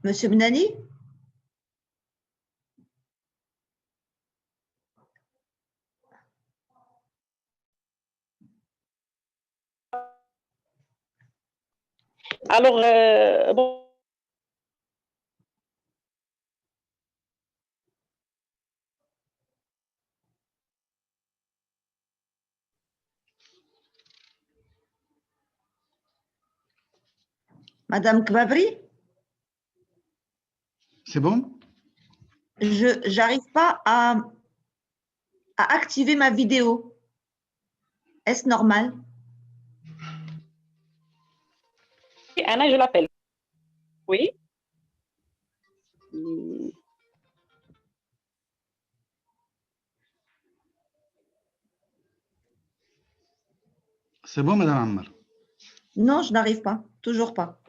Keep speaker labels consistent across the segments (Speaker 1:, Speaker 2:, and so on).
Speaker 1: Monsieur Benani?
Speaker 2: Alors, bon.
Speaker 1: Madame Kvabri?
Speaker 3: C'est bon?
Speaker 1: Je n'arrive pas à activer ma vidéo. Est-ce normal?
Speaker 2: Anna, je l'appelle. Oui.
Speaker 3: C'est bon, Madame Ammar?
Speaker 1: Non, je n'arrive pas. Toujours pas.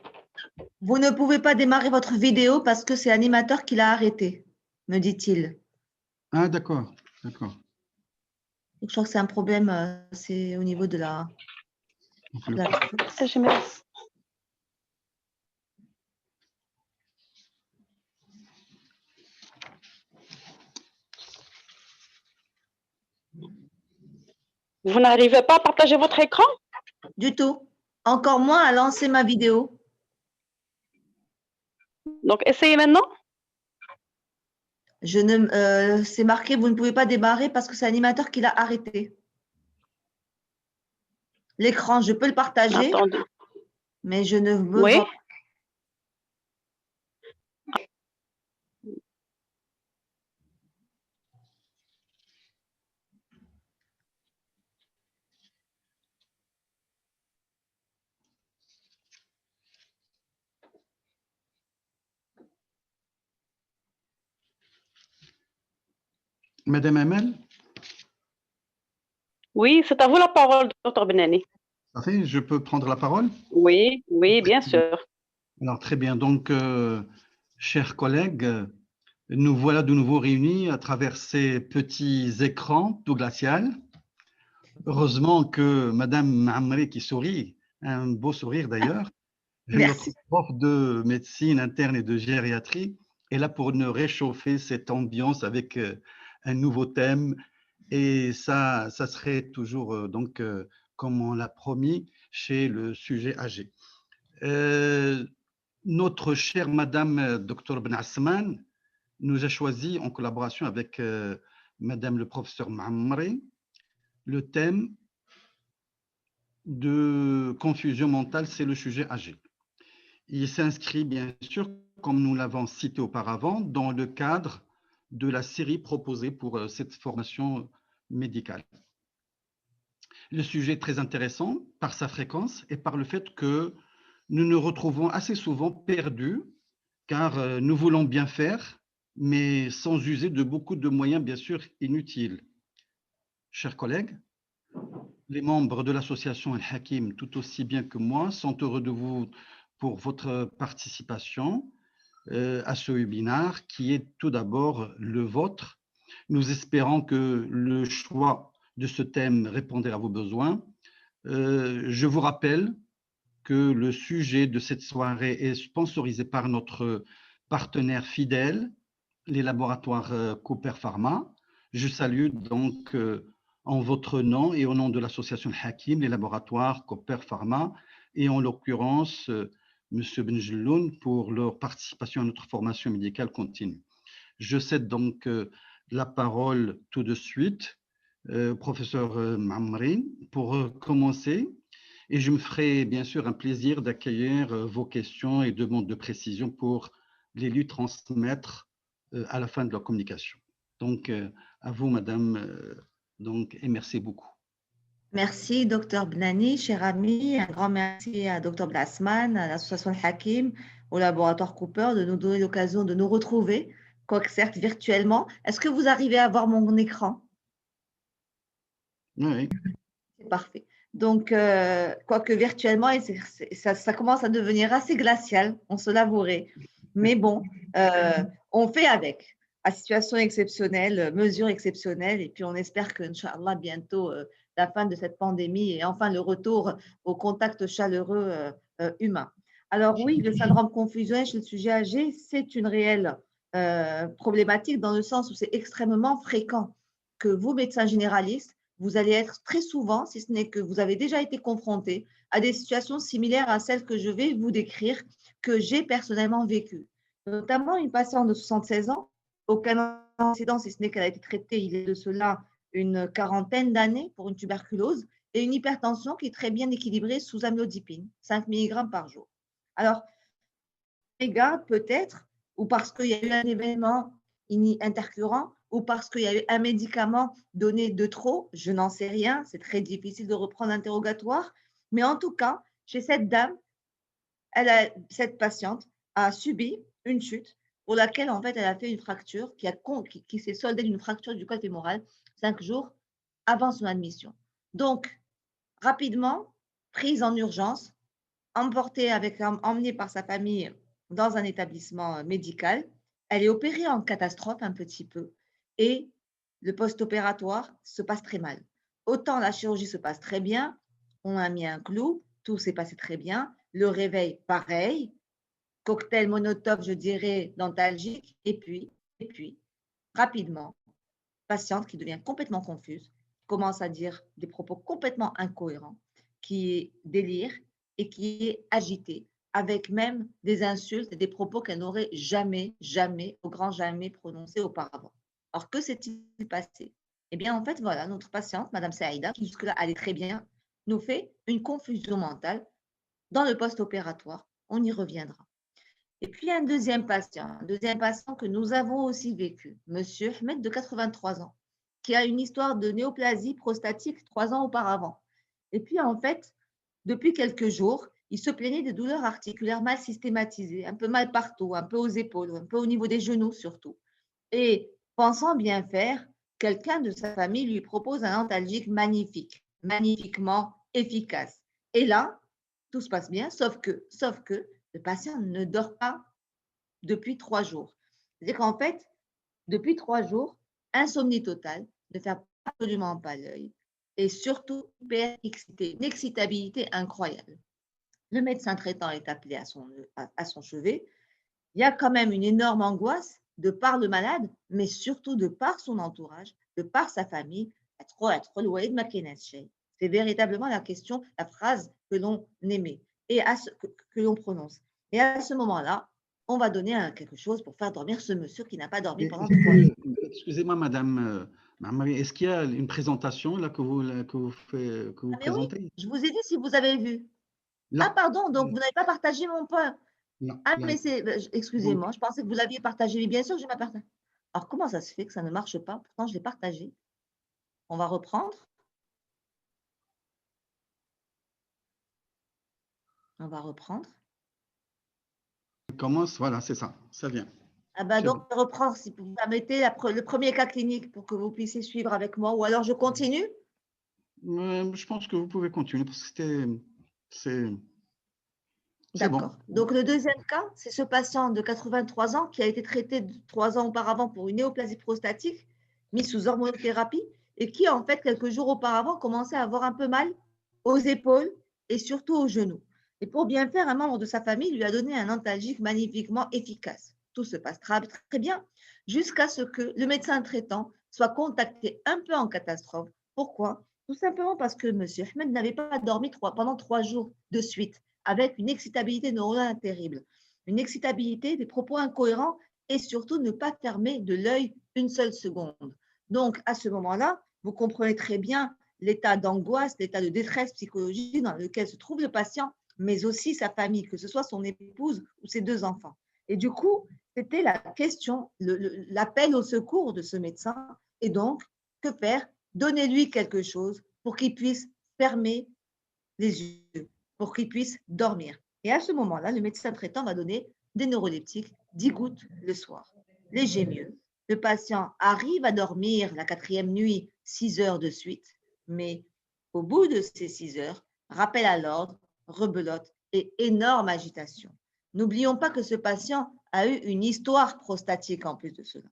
Speaker 1: Vous ne pouvez pas démarrer votre vidéo parce que c'est l'animateur qui l'a arrêté, me dit-il.
Speaker 3: Ah, d'accord, d'accord.
Speaker 1: Je crois que c'est un problème, c'est au niveau de la…
Speaker 2: Vous n'arrivez pas à partager votre écran?
Speaker 1: Du tout. Encore moins à lancer ma vidéo.
Speaker 2: Donc, essayez maintenant.
Speaker 1: C'est marqué, vous ne pouvez pas démarrer parce que c'est l'animateur qui l'a arrêté. L'écran, je peux le partager,
Speaker 2: attendez,
Speaker 1: mais je ne me
Speaker 2: oui.
Speaker 1: vois pas.
Speaker 3: Madame Amel?
Speaker 2: Oui, c'est à vous la parole, Dr Benani.
Speaker 3: Parfait, je peux prendre la parole?
Speaker 2: Oui, oui, bien sûr.
Speaker 3: Alors, très bien. Donc, chers collègues, nous voilà de nouveau réunis à travers ces petits écrans tout glacial. Heureusement que Madame Amri qui sourit, un beau sourire d'ailleurs, notre prof de médecine interne et de gériatrie est là pour nous réchauffer cette ambiance avec un nouveau thème. Et ça serait toujours, donc, comme on l'a promis, chez le sujet âgé. Notre chère Madame Dr Benasman nous a choisi, en collaboration avec Madame le professeur Mamri, le thème de confusion mentale, c'est le sujet âgé. Il s'inscrit bien sûr, comme nous l'avons cité auparavant, dans le cadre de la série proposée pour cette formation médicale. Le sujet est très intéressant par sa fréquence et par le fait que nous nous retrouvons assez souvent perdus, car nous voulons bien faire, mais sans user de beaucoup de moyens bien sûr inutiles. Chers collègues, les membres de l'association Al-Hakim, tout aussi bien que moi, sont heureux de vous pour votre participation à ce webinaire qui est tout d'abord le vôtre. Nous espérons que le choix de ce thème répondra à vos besoins. Je vous rappelle que le sujet de cette soirée est sponsorisé par notre partenaire fidèle, les laboratoires Cooper Pharma. Je salue donc en votre nom et au nom de l'association Hakim, les laboratoires Cooper Pharma, et en l'occurrence M. Benjelloun pour leur participation à notre formation médicale continue. Je cède donc la parole tout de suite au professeur Mamri pour commencer. Et je me ferai bien sûr un plaisir d'accueillir vos questions et demandes de précision pour les lui transmettre à la fin de la communication. Donc, à vous, madame, donc, et merci beaucoup.
Speaker 1: Merci, docteur Benani, cher ami. Un grand merci à docteur Blasman, à l'association Hakim, au laboratoire Cooper de nous donner l'occasion de nous retrouver, quoique certes virtuellement. Est-ce que vous arrivez à voir mon écran?
Speaker 3: Oui.
Speaker 1: C'est parfait. Donc, quoique virtuellement, et ça commence à devenir assez glacial, on se l'avouerait. Mais bon, on fait avec. À situation exceptionnelle, mesures exceptionnelles, et puis on espère que, Inch'Allah, bientôt, la fin de cette pandémie et enfin le retour au contact chaleureux humain. Alors oui, le syndrome confusionnel chez le sujet âgé, c'est une réelle problématique dans le sens où c'est extrêmement fréquent que vous, médecins généralistes, vous allez être très souvent, si ce n'est que vous avez déjà été confronté à des situations similaires à celles que je vais vous décrire, que j'ai personnellement vécues. Notamment une patiente de 76 ans, aucun antécédent, si ce n'est qu'elle a été traitée il y a de cela une quarantaine d'années pour une tuberculose et une hypertension qui est très bien équilibrée sous amlodipine, 5 mg par jour. Alors, garde peut-être, ou parce qu'il y a eu un événement intercurrent, ou parce qu'il y a eu un médicament donné de trop, je n'en sais rien, c'est très difficile de reprendre l'interrogatoire, mais en tout cas, chez cette dame, cette patiente a subi une chute pour laquelle, en fait, elle a fait une fracture qui s'est soldée d'une fracture du col fémoral 5 jours avant son admission. Donc, rapidement, prise en urgence, emmenée par sa famille dans un établissement médical. Elle est opérée en catastrophe un petit peu et le post-opératoire se passe très mal. Autant la chirurgie se passe très bien, on a mis un clou, tout s'est passé très bien. Le réveil, pareil, cocktail monotone, je dirais, dentalgique, et puis, rapidement, patiente qui devient complètement confuse, commence à dire des propos complètement incohérents, qui délire et qui est agitée, avec même des insultes et des propos qu'elle n'aurait jamais, au grand jamais prononcés auparavant. Alors, que s'est-il passé? Eh bien, en fait, voilà, notre patiente, Madame Saïda, qui jusque-là allait très bien, nous fait une confusion mentale dans le post-opératoire. On y reviendra. Et puis, un deuxième patient que nous avons aussi vécu, Monsieur Ahmed de 83 ans, qui a une histoire de néoplasie prostatique 3 ans auparavant. Et puis, en fait, depuis quelques jours, il se plaignait de douleurs articulaires mal systématisées, un peu mal partout, un peu aux épaules, un peu au niveau des genoux surtout. Et pensant bien faire, quelqu'un de sa famille lui propose un antalgique magnifique, magnifiquement efficace. Et là, tout se passe bien, sauf que le patient ne dort pas depuis 3 jours. C'est-à-dire qu'en fait, depuis 3 jours, insomnie totale, ne ferme absolument pas l'œil et surtout hyper excité, une excitabilité incroyable. Le médecin traitant est appelé à son chevet. Il y a quand même une énorme angoisse de par le malade, mais surtout de par son entourage, de par sa famille. C'est véritablement la question, la phrase que l'on émet et que l'on prononce. Et à ce moment-là, on va donner quelque chose pour faire dormir ce monsieur qui n'a pas dormi pendant 3 jours.
Speaker 3: Excusez-moi, Madame Marie, est-ce qu'il y a une présentation là, que vous
Speaker 1: Ah mais oui,
Speaker 3: présentez?
Speaker 1: je vous ai dit si vous avez vu. Ah
Speaker 3: Là,
Speaker 1: pardon, donc vous n'avez pas partagé mon point. Ah
Speaker 3: là.
Speaker 1: mais c'est,
Speaker 3: Donc,
Speaker 1: excusez-moi, je pensais que vous l'aviez partagé. Mais bien sûr que je n'ai pas partagé. Alors comment ça se fait que ça ne marche pas? Pourtant je l'ai partagé. On va reprendre. On va reprendre.
Speaker 3: on commence, voilà, c'est ça, ça vient.
Speaker 1: Ah bah
Speaker 3: C'est
Speaker 1: donc
Speaker 3: bon.
Speaker 1: je reprends si vous permettez le premier cas clinique pour que vous puissiez suivre avec moi. Ou alors je continue.
Speaker 3: Je pense que vous pouvez continuer parce que c'est bon.
Speaker 1: D'accord. Donc le deuxième cas, c'est ce patient de 83 ans qui a été traité 3 ans auparavant pour une néoplasie prostatique, mis sous hormonothérapie, et qui en fait quelques jours auparavant commençait à avoir un peu mal aux épaules et surtout aux genoux. Et pour bien faire, un membre de sa famille lui a donné un antalgique magnifiquement efficace. Tout se passe très bien jusqu'à ce que le médecin traitant soit contacté un peu en catastrophe. Pourquoi? Tout simplement parce que M. Ahmed n'avait pas dormi pendant 3 jours de suite, avec une excitabilité neuronale terrible, une excitabilité, des propos incohérents et surtout ne pas fermer de l'œil une seule seconde. Donc, à ce moment-là, vous comprenez très bien l'état d'angoisse, l'état de détresse psychologique dans lequel se trouve le patient, mais aussi sa famille, que ce soit son épouse ou ses 2 enfants. Et du coup, c'était la question, l'appel au secours de ce médecin. Et donc, que faire? Donnez-lui quelque chose pour qu'il puisse fermer les yeux, pour qu'il puisse dormir. Et à ce moment-là, le médecin traitant va donner des neuroleptiques, 10 gouttes le soir. Léger mieux. Le patient arrive à dormir la 4e nuit 6 heures de suite, mais au bout de ces 6 heures, rappel à l'ordre, rebelote et énorme agitation. N'oublions pas que ce patient a eu une histoire prostatique en plus de cela.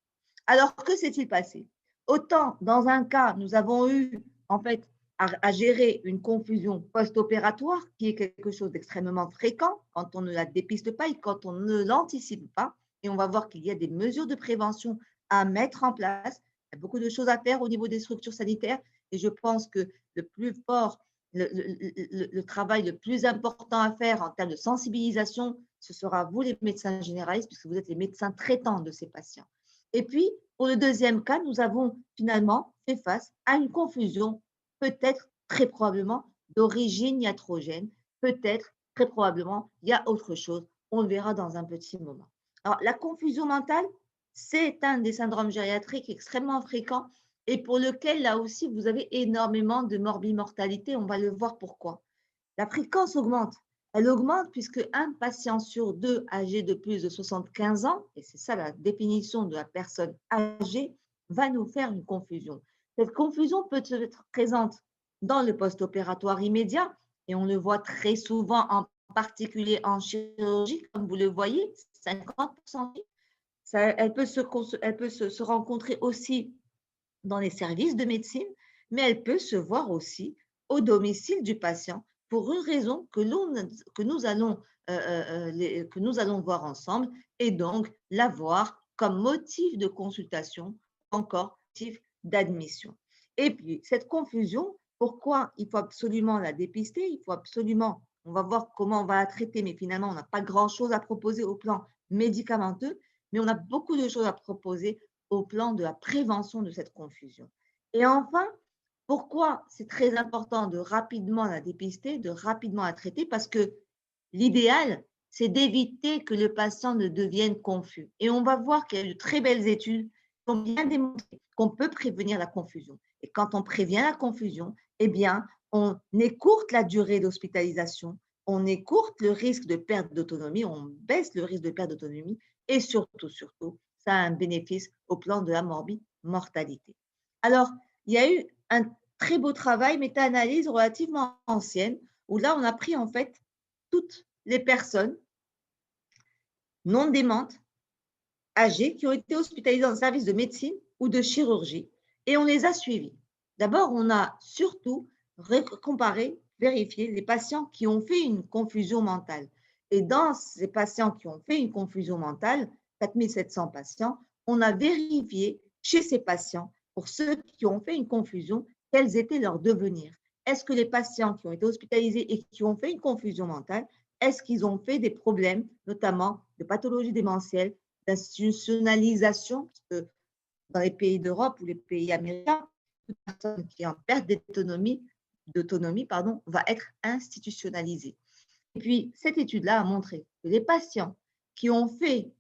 Speaker 1: Alors, que s'est-il passé? Autant dans un cas, nous avons eu en fait à gérer une confusion post-opératoire qui est quelque chose d'extrêmement fréquent quand on ne la dépiste pas et quand on ne l'anticipe pas. Et on va voir qu'il y a des mesures de prévention à mettre en place. Il y a beaucoup de choses à faire au niveau des structures sanitaires et je pense que le plus fort, le travail le plus important à faire en termes de sensibilisation, ce sera vous les médecins généralistes puisque vous êtes les médecins traitants de ces patients. Et puis, pour le deuxième cas, nous avons finalement fait face à une confusion peut-être très probablement d'origine iatrogène, peut-être très probablement il y a autre chose. On le verra dans un petit moment. Alors, la confusion mentale, c'est un des syndromes gériatriques extrêmement fréquents et pour lequel, là aussi, vous avez énormément de morbimortalité. On va le voir pourquoi. La fréquence augmente. Elle augmente puisque un patient sur deux âgé de plus de 75 ans, et c'est ça la définition de la personne âgée, va nous faire une confusion. Cette confusion peut être présente dans le post-opératoire immédiat, et on le voit très souvent, en particulier en chirurgie, comme vous le voyez, 50%. Elle peut se rencontrer aussi dans les services de médecine, mais elle peut se voir aussi au domicile du patient pour une raison que nous allons voir ensemble et donc l'avoir comme motif de consultation, encore motif d'admission. Et puis, cette confusion, pourquoi il faut absolument la dépister, il faut absolument, on va voir comment on va la traiter, mais finalement, on n'a pas grand-chose à proposer au plan médicamenteux, mais on a beaucoup de choses à proposer au plan de la prévention de cette confusion. Et enfin, pourquoi c'est très important de rapidement la dépister, de rapidement la traiter? Parce que l'idéal, c'est d'éviter que le patient ne devienne confus. Et on va voir qu'il y a de très belles études qui ont bien démontré qu'on peut prévenir la confusion. Et quand on prévient la confusion, eh bien, on écourte la durée d'hospitalisation, on écourte le risque de perte d'autonomie, on baisse le risque de perte d'autonomie et surtout, ça a un bénéfice au plan de la morbimortalité. Alors, il y a eu un très beau travail, méta-analyse relativement ancienne, où là, on a pris en fait toutes les personnes non démentes, âgées, qui ont été hospitalisées dans le service de médecine ou de chirurgie, et on les a suivies. D'abord, on a surtout comparé, vérifié les patients qui ont fait une confusion mentale. Et dans ces patients qui ont fait une confusion mentale, 4700 patients, on a vérifié chez ces patients, pour ceux qui ont fait une confusion, quels étaient leurs devenirs. Est-ce que les patients qui ont été hospitalisés et qui ont fait une confusion mentale, est-ce qu'ils ont fait des problèmes, notamment de pathologie démentielle, d'institutionnalisation, parce que dans les pays d'Europe ou les pays américains, toute personne qui est en perte d'autonomie va être institutionnalisée. Et puis, cette étude-là a montré que les patients qui ont fait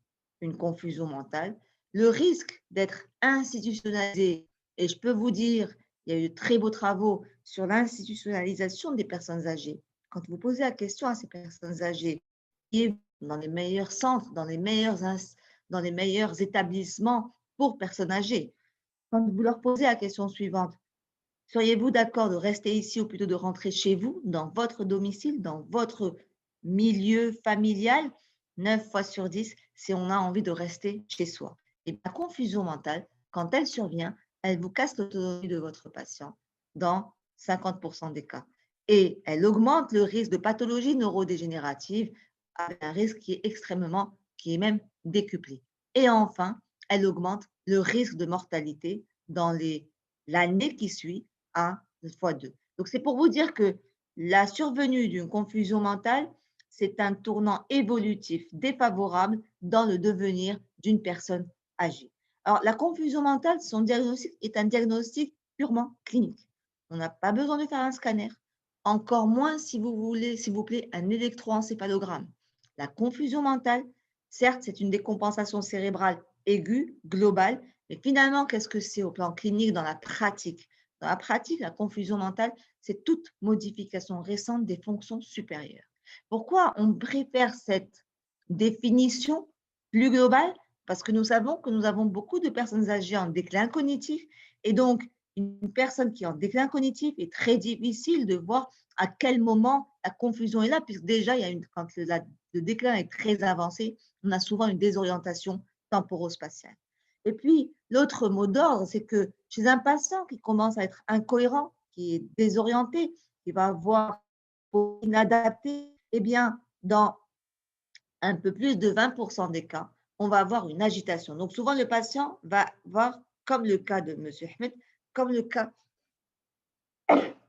Speaker 1: une confusion mentale, le risque d'être institutionnalisé, et je peux vous dire, il y a eu de très beaux travaux sur l'institutionnalisation des personnes âgées. Quand vous posez la question à ces personnes âgées, qui est dans les meilleurs centres, dans les meilleurs établissements pour personnes âgées, quand vous leur posez la question suivante, seriez-vous d'accord de rester ici ou plutôt de rentrer chez vous, dans votre domicile, dans votre milieu familial? 9 fois sur 10, si on a envie de rester chez soi. Et la confusion mentale, quand elle survient, elle vous casse l'autonomie de votre patient dans 50% des cas. Et elle augmente le risque de pathologie neurodégénérative avec un risque qui est même décuplé. Et enfin, elle augmente le risque de mortalité dans l'année qui suit à fois 2. Donc, c'est pour vous dire que la survenue d'une confusion mentale, c'est un tournant évolutif défavorable dans le devenir d'une personne âgée. Alors, la confusion mentale, son diagnostic est un diagnostic purement clinique. On n'a pas besoin de faire un scanner, encore moins si vous voulez, s'il vous plaît, un électroencéphalogramme. La confusion mentale, certes, c'est une décompensation cérébrale aiguë, globale, mais finalement, qu'est-ce que c'est au plan clinique dans la pratique? Dans la pratique, la confusion mentale, c'est toute modification récente des fonctions supérieures. Pourquoi on préfère cette définition plus globale? Parce que nous savons que nous avons beaucoup de personnes âgées en déclin cognitif et donc une personne qui est en déclin cognitif est très difficile de voir à quel moment la confusion est là, puisque déjà, quand le déclin est très avancé, on a souvent une désorientation temporospatiale. Et puis, l'autre mot d'ordre, c'est que chez un patient qui commence à être incohérent, qui est désorienté, qui va avoir inadapté, eh bien, dans un peu plus de 20% des cas, on va avoir une agitation. Donc, souvent, le patient va voir, comme le cas de M. Ahmed, comme le cas,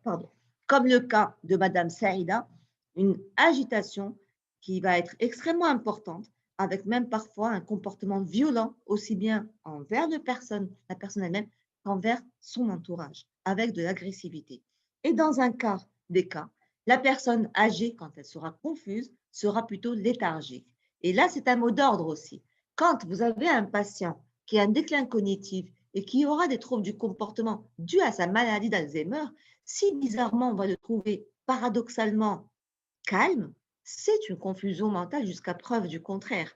Speaker 1: pardon, comme le cas de Madame Saïda, une agitation qui va être extrêmement importante, avec même parfois un comportement violent, aussi bien envers la personne elle-même, qu'envers son entourage, avec de l'agressivité. Et dans un quart des cas, la personne âgée, quand elle sera confuse, sera plutôt léthargique. Et là, c'est un mot d'ordre aussi. Quand vous avez un patient qui a un déclin cognitif et qui aura des troubles du comportement dus à sa maladie d'Alzheimer, si bizarrement on va le trouver paradoxalement calme, c'est une confusion mentale jusqu'à preuve du contraire.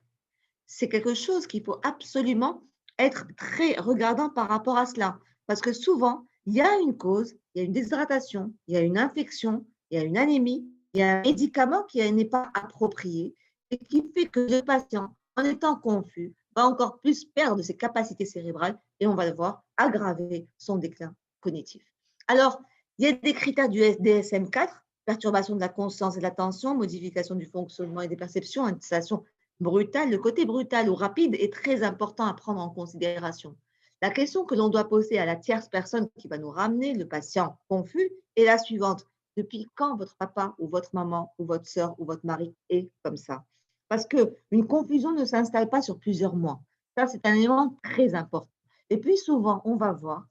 Speaker 1: C'est quelque chose qu'il faut absolument être très regardant par rapport à cela. Parce que souvent, il y a une cause, il y a une déshydratation, il y a une infection, il y a une anémie, il y a un médicament qui n'est pas approprié et qui fait que le patient, en étant confus, va encore plus perdre ses capacités cérébrales et on va le voir aggraver son déclin cognitif. Alors, il y a des critères du DSM-4, perturbation de la conscience et de l'attention, modification du fonctionnement et des perceptions, installation brutale. Le côté brutal ou rapide est très important à prendre en considération. La question que l'on doit poser à la tierce personne qui va nous ramener le patient confus est la suivante. Depuis quand votre papa ou votre maman ou votre sœur ou votre mari est comme ça? Parce qu'une confusion ne s'installe pas sur plusieurs mois. Ça, c'est un élément très important. Et puis souvent, on va voir,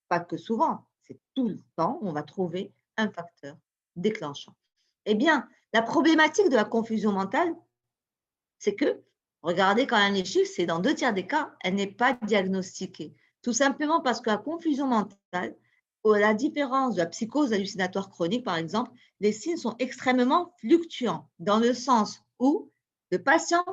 Speaker 1: pas que souvent, c'est tout le temps, on va trouver un facteur déclenchant. Eh bien, la problématique de la confusion mentale, c'est que, regardez quand même les chiffres, c'est dans 2 tiers des cas, elle n'est pas diagnostiquée. Tout simplement parce que la confusion mentale, à la différence de la psychose hallucinatoire chronique, par exemple, les signes sont extrêmement fluctuants, dans le sens où le patient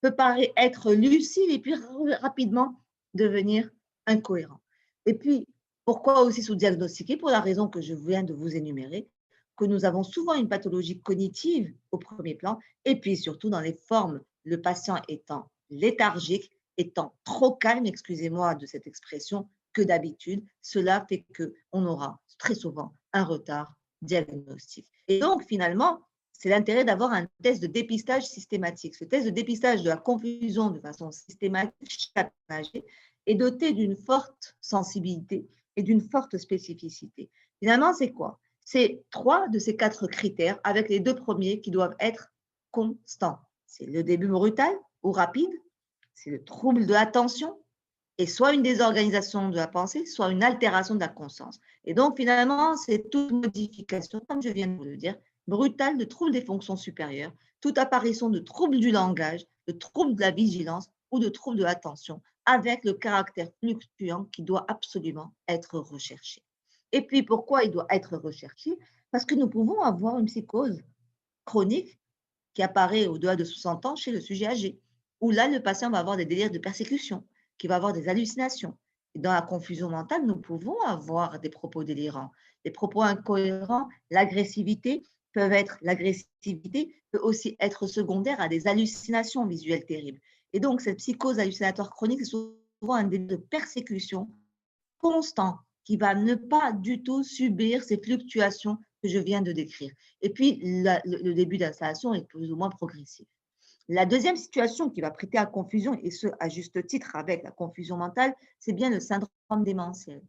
Speaker 1: peut paraître être lucide et puis rapidement devenir incohérent. Et puis, pourquoi aussi sous-diagnostiqué? Pour la raison que je viens de vous énumérer, que nous avons souvent une pathologie cognitive au premier plan, et puis surtout dans les formes, le patient étant léthargique, étant trop calme, excusez-moi de cette expression, que d'habitude, cela fait qu'on aura très souvent un retard diagnostique. Et donc, finalement, c'est l'intérêt d'avoir un test de dépistage systématique. Ce test de dépistage de la confusion de façon systématique chaque âgé est doté d'une forte sensibilité et d'une forte spécificité. Finalement, c'est quoi? C'est 3 de ces 4 critères, avec les 2 premiers qui doivent être constants. C'est le début brutal ou rapide, c'est le trouble de l'attention, et soit une désorganisation de la pensée, soit une altération de la conscience. Et donc, finalement, c'est toute modification, comme je viens de vous le dire, brutale de troubles des fonctions supérieures, toute apparition de troubles du langage, de troubles de la vigilance ou de troubles de l'attention, avec le caractère fluctuant qui doit absolument être recherché. Et puis, pourquoi il doit être recherché? Parce que nous pouvons avoir une psychose chronique qui apparaît au-delà de 60 ans chez le sujet âgé, où là, le patient va avoir des délires de persécution, qui va avoir des hallucinations. Et dans la confusion mentale, nous pouvons avoir des propos délirants, des propos incohérents, l'agressivité peut aussi être secondaire à des hallucinations visuelles terribles. Et donc, cette psychose hallucinatoire chronique, c'est souvent un délire de persécution constant qui va ne pas du tout subir ces fluctuations que je viens de décrire. Et puis, le début d'installation est plus ou moins progressif. La deuxième situation qui va prêter à confusion, et ce, à juste titre avec la confusion mentale, c'est bien le syndrome démentiel.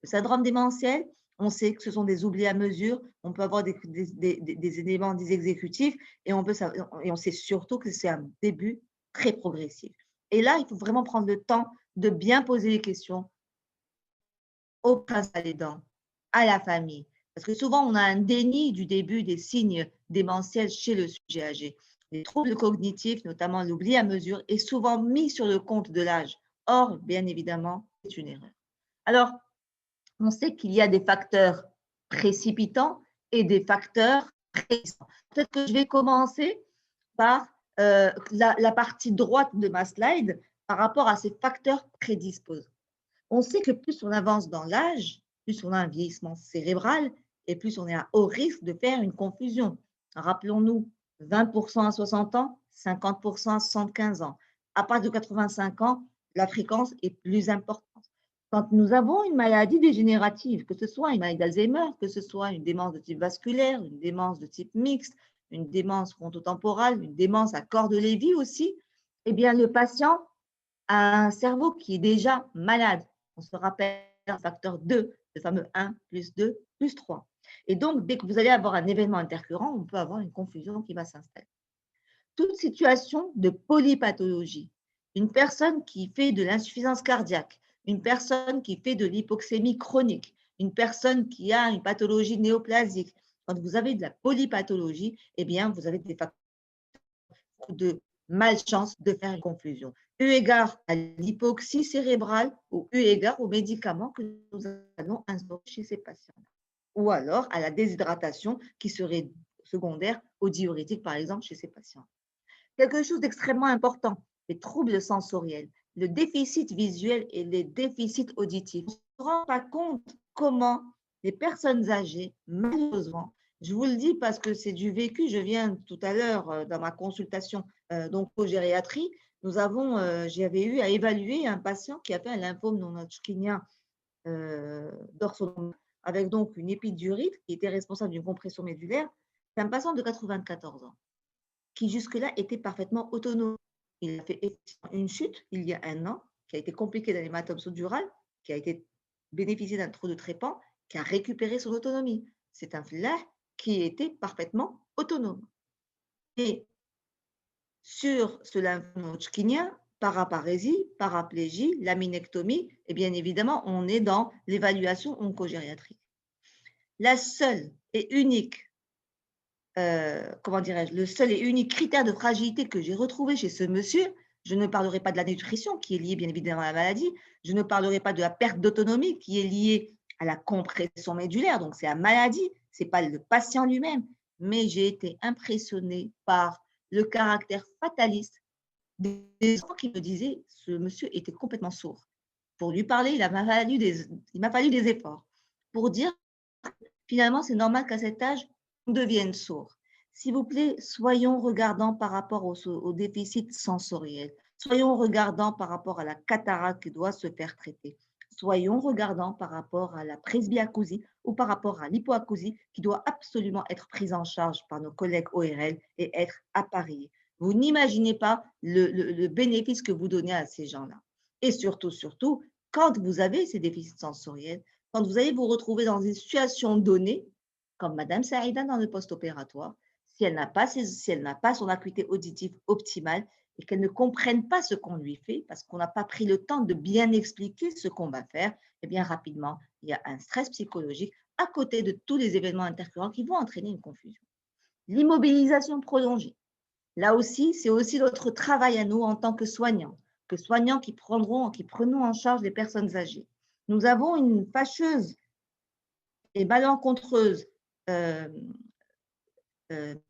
Speaker 1: Le syndrome démentiel, on sait que ce sont des oublis à mesure, on peut avoir des éléments exécutifs et on sait surtout que c'est un début très progressif. Et là, il faut vraiment prendre le temps de bien poser les questions aux principaux aidants, à la famille. Parce que souvent, on a un déni du début des signes démentiels chez le sujet âgé. Les troubles cognitifs, notamment l'oubli à mesure, est souvent mis sur le compte de l'âge. Or, bien évidemment, c'est une erreur. Alors, on sait qu'il y a des facteurs précipitants et des facteurs prédisposants. Peut-être que je vais commencer par la partie droite de ma slide par rapport à ces facteurs prédisposants. On sait que plus on avance dans l'âge, plus on a un vieillissement cérébral et plus on est à haut risque de faire une confusion. Rappelons-nous, 20% à 60 ans, 50% à 75 ans. À partir de 85 ans, la fréquence est plus importante. Quand nous avons une maladie dégénérative, que ce soit une maladie d'Alzheimer, que ce soit une démence de type vasculaire, une démence de type mixte, une démence frontotemporale, une démence à corps de Lévy aussi, eh bien, le patient a un cerveau qui est déjà malade. On se rappelle un facteur 2, le fameux 1 plus 2 plus 3. Et donc, dès que vous allez avoir un événement intercurrent, on peut avoir une confusion qui va s'installer. Toute situation de polypathologie, une personne qui fait de l'insuffisance cardiaque, une personne qui fait de l'hypoxémie chronique, une personne qui a une pathologie néoplasique, quand vous avez de la polypathologie, eh bien, vous avez des facteurs de malchance de faire une confusion. Eu égard à l'hypoxie cérébrale ou eu égard aux médicaments que nous allons instaurer chez ces patients. Ou alors à la déshydratation qui serait secondaire aux diurétiques, par exemple, chez ces patients. Quelque chose d'extrêmement important, les troubles sensoriels, le déficit visuel et les déficits auditifs. On ne se rend pas compte comment les personnes âgées, malheureusement, je vous le dis parce que c'est du vécu, je viens tout à l'heure dans ma consultation d'oncogériatrie, j'avais eu à évaluer un patient qui a fait un lymphome non-Hodgkinien d'orthonomie, avec donc une épidurite qui était responsable d'une compression médulaire. C'est un patient de 94 ans qui jusque-là était parfaitement autonome. Il a fait une chute il y a 1 an, qui a été compliquée d'un hématome sous-dural, qui a été bénéficié d'un trou de trépan, qui a récupéré son autonomie. C'est un fleur qui était parfaitement autonome. Et sur ce lymphome hodgkinien, paraparésie, paraplégie, laminectomie, et bien évidemment, on est dans l'évaluation oncogériatrique. La seule et unique comment dirais-je, le seul et unique critère de fragilité que j'ai retrouvé chez ce monsieur, je ne parlerai pas de la nutrition qui est liée bien évidemment à la maladie, je ne parlerai pas de la perte d'autonomie qui est liée à la compression médulaire, donc c'est la maladie, ce n'est pas le patient lui-même, mais j'ai été impressionnée par le caractère fataliste des gens qui me disaient ce monsieur était complètement sourd. Pour lui parler, il m'a fallu des efforts pour dire finalement c'est normal qu'à cet âge, on devienne sourd. S'il vous plaît, soyons regardants par rapport au déficit sensoriel. Soyons regardants par rapport à la cataracte qui doit se faire traiter. Soyons regardants par rapport à la presbyacousie ou par rapport à l'hypoacousie qui doit absolument être prise en charge par nos collègues ORL et être appareillée. Vous n'imaginez pas le bénéfice que vous donnez à ces gens-là. Et surtout, quand vous avez ces déficits sensoriels, quand vous allez vous retrouver dans une situation donnée, comme Madame Saïda dans le post-opératoire, si elle n'a pas son acuité auditive optimale et qu'elle ne comprenne pas ce qu'on lui fait, parce qu'on n'a pas pris le temps de bien expliquer ce qu'on va faire, eh bien rapidement, il y a un stress psychologique à côté de tous les événements intercurrents qui vont entraîner une confusion. L'immobilisation prolongée. Là aussi, c'est aussi notre travail à nous en tant que soignants qui prenons en charge les personnes âgées. Nous avons une fâcheuse et malencontreuse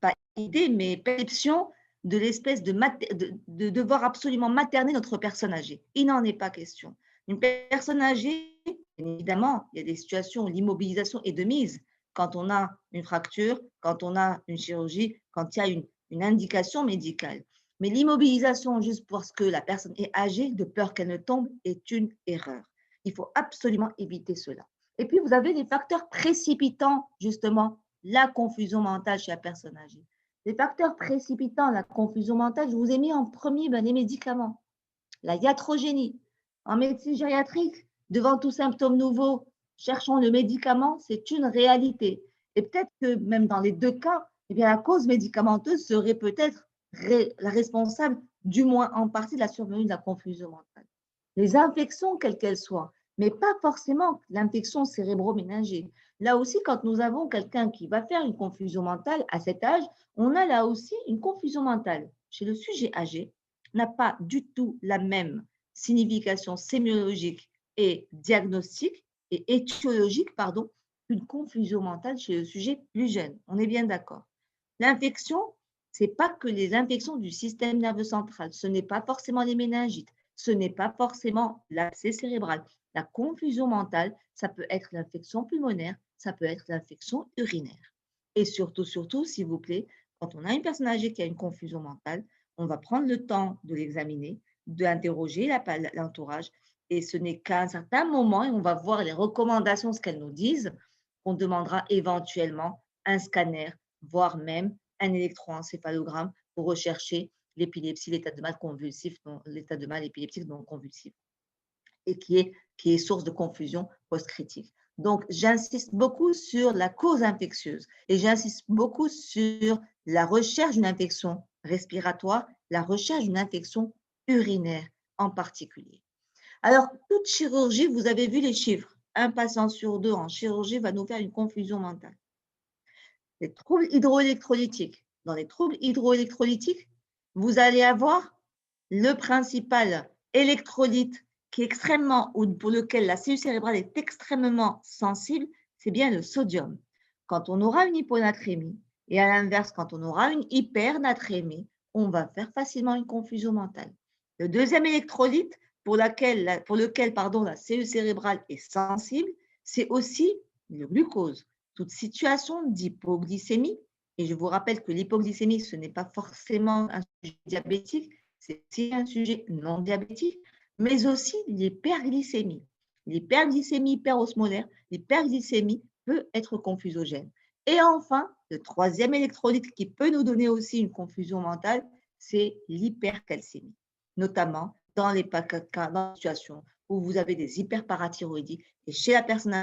Speaker 1: pas idée, mais perception de l'espèce de devoir absolument materner notre personne âgée. Il n'en est pas question. Une personne âgée, bien évidemment, il y a des situations où l'immobilisation est de mise. Quand on a une fracture, quand on a une chirurgie, quand il y a une indication médicale. Mais l'immobilisation juste parce que la personne est âgée, de peur qu'elle ne tombe, est une erreur. Il faut absolument éviter cela. Et puis, vous avez des facteurs précipitants, justement, la confusion mentale chez la personne âgée. Les facteurs précipitants, la confusion mentale, je vous ai mis en premier les médicaments. La iatrogénie. En médecine gériatrique, devant tout symptôme nouveau, cherchons le médicament, c'est une réalité. Et peut-être que même dans les deux cas, eh bien, la cause médicamenteuse serait peut-être la responsable, du moins en partie, de la survenue de la confusion mentale. Les infections, quelles qu'elles soient, mais pas forcément l'infection cérébro-méningée. Là aussi, quand nous avons quelqu'un qui va faire une confusion mentale à cet âge, on a là aussi une confusion mentale. Chez le sujet âgé, n'a pas du tout la même signification sémiologique et diagnostique et étiologique, qu'une confusion mentale chez le sujet plus jeune. On est bien d'accord. L'infection, ce n'est pas que les infections du système nerveux central, ce n'est pas forcément les méningites, ce n'est pas forcément l'abcès cérébral. La confusion mentale, ça peut être l'infection pulmonaire, ça peut être l'infection urinaire. Et surtout, s'il vous plaît, quand on a une personne âgée qui a une confusion mentale, on va prendre le temps de l'examiner, d'interroger l'entourage et ce n'est qu'à un certain moment, et on va voir les recommandations, ce qu'elles nous disent, qu'on demandera éventuellement un scanner, voire même un électroencéphalogramme pour rechercher l'épilepsie, l'état de mal convulsif, l'état de mal épileptique non convulsif, et qui est source de confusion post-critique. Donc, j'insiste beaucoup sur la cause infectieuse et j'insiste beaucoup sur la recherche d'une infection respiratoire, la recherche d'une infection urinaire en particulier. Alors, toute chirurgie, vous avez vu les chiffres. Un patient sur 2 en chirurgie va nous faire une confusion mentale. Les troubles hydroélectrolytiques. Dans les troubles hydroélectrolytiques, vous allez avoir le principal électrolyte qui est extrêmement, ou pour lequel la cellule cérébrale est extrêmement sensible, c'est bien le sodium. Quand on aura une hyponatrémie, et à l'inverse, quand on aura une hypernatrémie, on va faire facilement une confusion mentale. Le deuxième électrolyte pour lequel la cellule cérébrale est sensible, c'est aussi le glucose. Toute situation d'hypoglycémie, et je vous rappelle que l'hypoglycémie, ce n'est pas forcément un sujet diabétique, c'est aussi un sujet non diabétique, mais aussi l'hyperglycémie. L'hyperglycémie hyperosmolaire, l'hyperglycémie peut être confusogène. Et enfin, le troisième électrolyte qui peut nous donner aussi une confusion mentale, c'est l'hypercalcémie, notamment dans les situations où vous avez des hyperparathyroïdies. Et chez la personne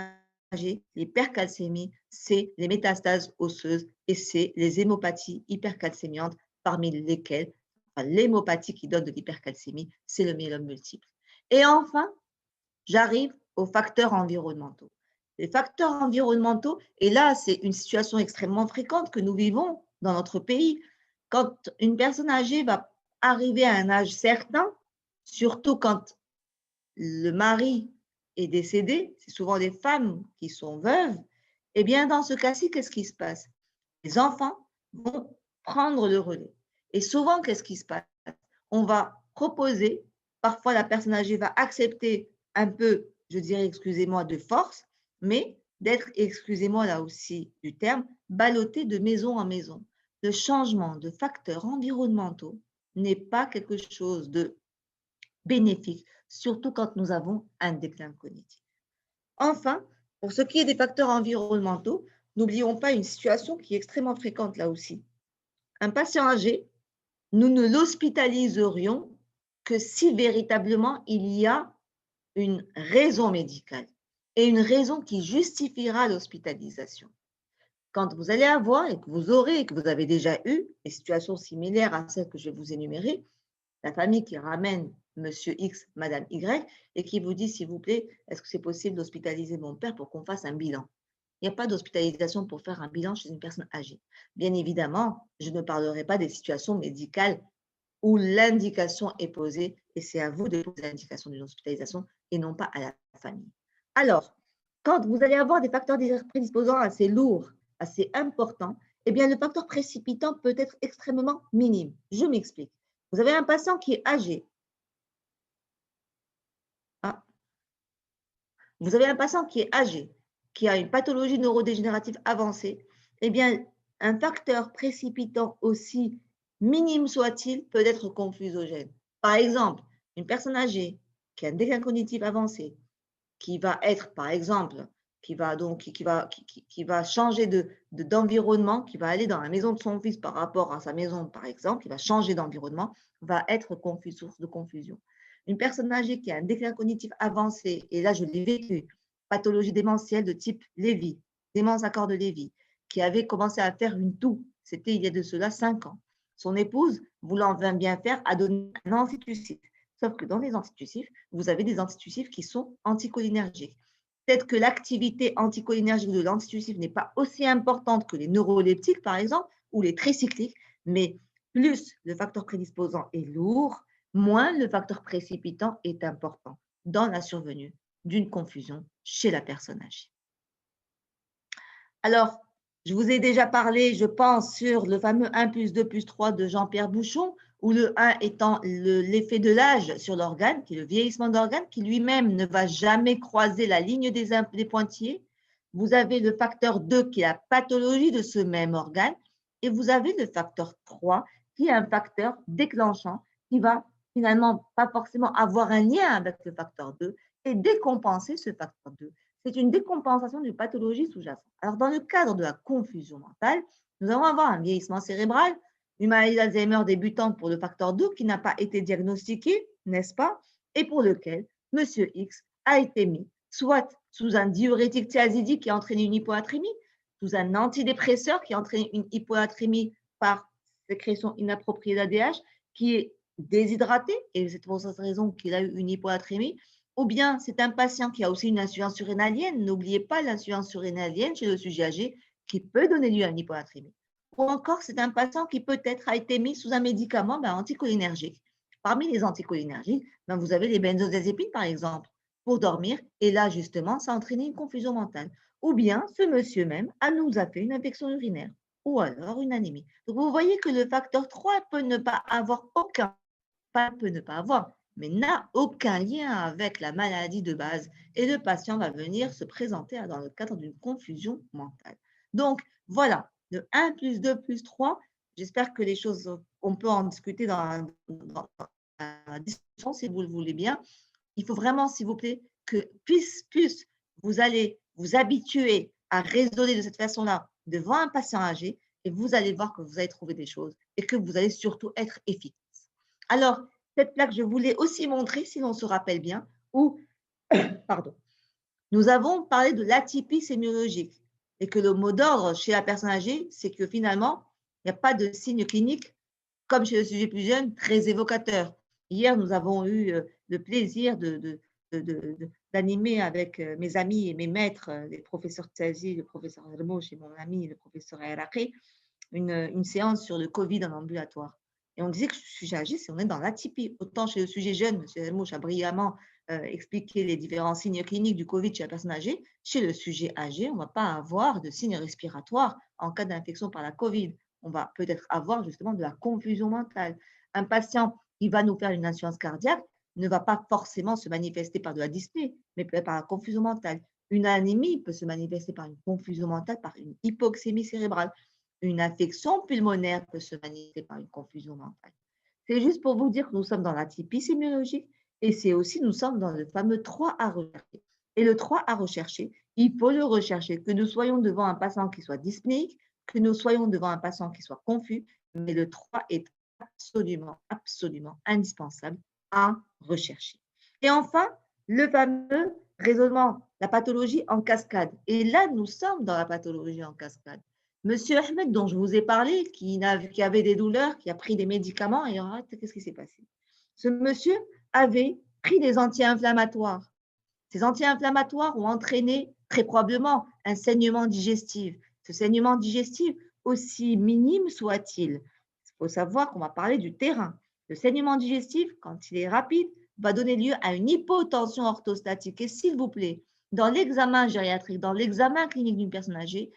Speaker 1: âgée, l'hypercalcémie, c'est les métastases osseuses et c'est les hémopathies hypercalcémiantes, parmi lesquelles l'hémopathie qui donne de l'hypercalcémie, c'est le myélome multiple. Et enfin, j'arrive aux facteurs environnementaux. Les facteurs environnementaux, et là, c'est une situation extrêmement fréquente que nous vivons dans notre pays. Quand une personne âgée va arriver à un âge certain, surtout quand le mari est décédé, c'est souvent des femmes qui sont veuves, eh bien, dans ce cas-ci, qu'est-ce qui se passe? Les enfants vont prendre le relais. Et souvent, qu'est-ce qui se passe? On va proposer, parfois la personne âgée va accepter un peu, je dirais, excusez-moi, de force, mais d'être, excusez-moi là aussi du terme, ballotté de maison en maison. Le changement de facteurs environnementaux n'est pas quelque chose de bénéfique, surtout quand nous avons un déclin cognitif. Enfin, pour ce qui est des facteurs environnementaux, n'oublions pas une situation qui est extrêmement fréquente là aussi. Un patient âgé, nous ne l'hospitaliserions que si véritablement il y a une raison médicale et une raison qui justifiera l'hospitalisation. Quand vous allez avoir et que vous aurez et que vous avez déjà eu des situations similaires à celles que je vais vous énumérer, la famille qui ramène Monsieur X, Madame Y, et qui vous dit, s'il vous plaît, est-ce que c'est possible d'hospitaliser mon père pour qu'on fasse un bilan? Il n'y a pas d'hospitalisation pour faire un bilan chez une personne âgée. Bien évidemment, je ne parlerai pas des situations médicales où l'indication est posée, et c'est à vous de poser l'indication d'une hospitalisation et non pas à la famille. Alors, quand vous allez avoir des facteurs prédisposants assez lourds, assez importants, eh bien, le facteur précipitant peut être extrêmement minime. Je m'explique. Vous avez un patient qui est âgé. Vous avez un patient qui est âgé, qui a une pathologie neurodégénérative avancée. Eh bien, un facteur précipitant aussi minime soit-il peut être confusogène. Par exemple, une personne âgée qui a un déclin cognitif avancé, qui va être, par exemple, qui va changer d'environnement, qui va aller dans la maison de son fils par rapport à sa maison, par exemple, qui va changer d'environnement, va être source de confusion. Une personne âgée qui a un déclin cognitif avancé, et là je l'ai vécu, pathologie démentielle de type Lévy, démence à corps de Lévy, qui avait commencé à faire une toux, c'était il y a de cela 5 ans. Son épouse, voulant bien faire, a donné un antitussif. Sauf que dans les antitussifs, vous avez des antitussifs qui sont anticholinergiques. Peut-être que l'activité anticholinergique de l'antitussif n'est pas aussi importante que les neuroleptiques, par exemple, ou les tricycliques, mais plus le facteur prédisposant est lourd, moins le facteur précipitant est important dans la survenue d'une confusion chez la personne âgée. Alors, je vous ai déjà parlé, je pense, sur le fameux 1 + 2 + 3 de Jean-Pierre Bouchon, où le 1 étant l'effet de l'âge sur l'organe, qui est le vieillissement d'organe, qui lui-même ne va jamais croiser la ligne des pointillés. Vous avez le facteur 2 qui est la pathologie de ce même organe, et vous avez le facteur 3 qui est un facteur déclenchant qui va finalement pas forcément avoir un lien avec le facteur 2 et décompenser ce facteur 2. C'est une décompensation d'une pathologie sous-jacente. Alors, dans le cadre de la confusion mentale, nous allons avoir un vieillissement cérébral, une maladie d'Alzheimer débutante pour le facteur 2 qui n'a pas été diagnostiqué, n'est-ce pas, et pour lequel M. X a été mis soit sous un diurétique thiazidique qui a entraîné une hypoatrémie, sous un antidépresseur qui a entraîné une hypoatrémie par sécrétion inappropriée d'ADH, qui est déshydraté, et c'est pour cette raison qu'il a eu une hypoatrémie, ou bien c'est un patient qui a aussi une insuffisance surrénalienne. N'oubliez pas l'insuffisance surrénalienne chez le sujet âgé qui peut donner lieu à une hypoatrémie. Ou encore, c'est un patient qui peut-être a été mis sous un médicament anticholinergique. Parmi les anticholinergiques, vous avez les benzodiazépines, par exemple, pour dormir. Et là, justement, ça a entraîné une confusion mentale. Ou bien, ce monsieur même nous a fait une infection urinaire ou alors une anémie. Donc, vous voyez que le facteur 3 peut ne pas avoir mais n'a aucun lien avec la maladie de base. Et le patient va venir se présenter dans le cadre d'une confusion mentale. Donc, voilà, de 1 plus 2 plus 3, j'espère que les choses, on peut en discuter dans la discussion si vous le voulez bien. Il faut vraiment, s'il vous plaît, que plus vous allez vous habituer à raisonner de cette façon-là devant un patient âgé, et vous allez voir que vous allez trouver des choses et que vous allez surtout être efficace. Alors, cette plaque, je voulais aussi montrer, si l'on se rappelle bien, où nous avons parlé de l'atypie sémiologique et que le mot d'ordre chez la personne âgée, c'est que finalement, il n'y a pas de signes cliniques, comme chez le sujet plus jeune, très évocateur. Hier, nous avons eu le plaisir d'animer avec mes amis et mes maîtres, les professeurs Tsazi, le professeur Hermouch et mon ami, le professeur Ayraqi, une séance sur le Covid en ambulatoire. Et on disait que le sujet âgé, on est dans l'atypie. Autant chez le sujet jeune, M. Hermouch a brillamment expliqué les différents signes cliniques du Covid chez la personne âgée. Chez le sujet âgé, on ne va pas avoir de signes respiratoires en cas d'infection par la Covid. On va peut-être avoir justement de la confusion mentale. Un patient qui va nous faire une insuffisance cardiaque ne va pas forcément se manifester par de la dyspnée, mais peut-être par la confusion mentale. Une anémie peut se manifester par une confusion mentale, par une hypoxémie cérébrale. Une infection pulmonaire peut se manifester par une confusion mentale. C'est juste pour vous dire que nous sommes dans l'atypie sémiologique et c'est aussi, nous sommes dans le fameux 3 à rechercher. Et le 3 à rechercher, il faut le rechercher, que nous soyons devant un patient qui soit dyspnéique, que nous soyons devant un patient qui soit confus, mais le 3 est absolument, absolument indispensable à rechercher. Et enfin, le fameux raisonnement, la pathologie en cascade. Et là, nous sommes dans la pathologie en cascade. Monsieur Ahmed, dont je vous ai parlé, qui avait des douleurs, qui a pris des médicaments, et qu'est-ce qui s'est passé? Ce monsieur avait pris des anti-inflammatoires. Ces anti-inflammatoires ont entraîné très probablement un saignement digestif. Ce saignement digestif, aussi minime soit-il, il faut savoir qu'on va parler du terrain. Le saignement digestif, quand il est rapide, va donner lieu à une hypotension orthostatique. Et s'il vous plaît, dans l'examen gériatrique, dans l'examen clinique d'une personne âgée,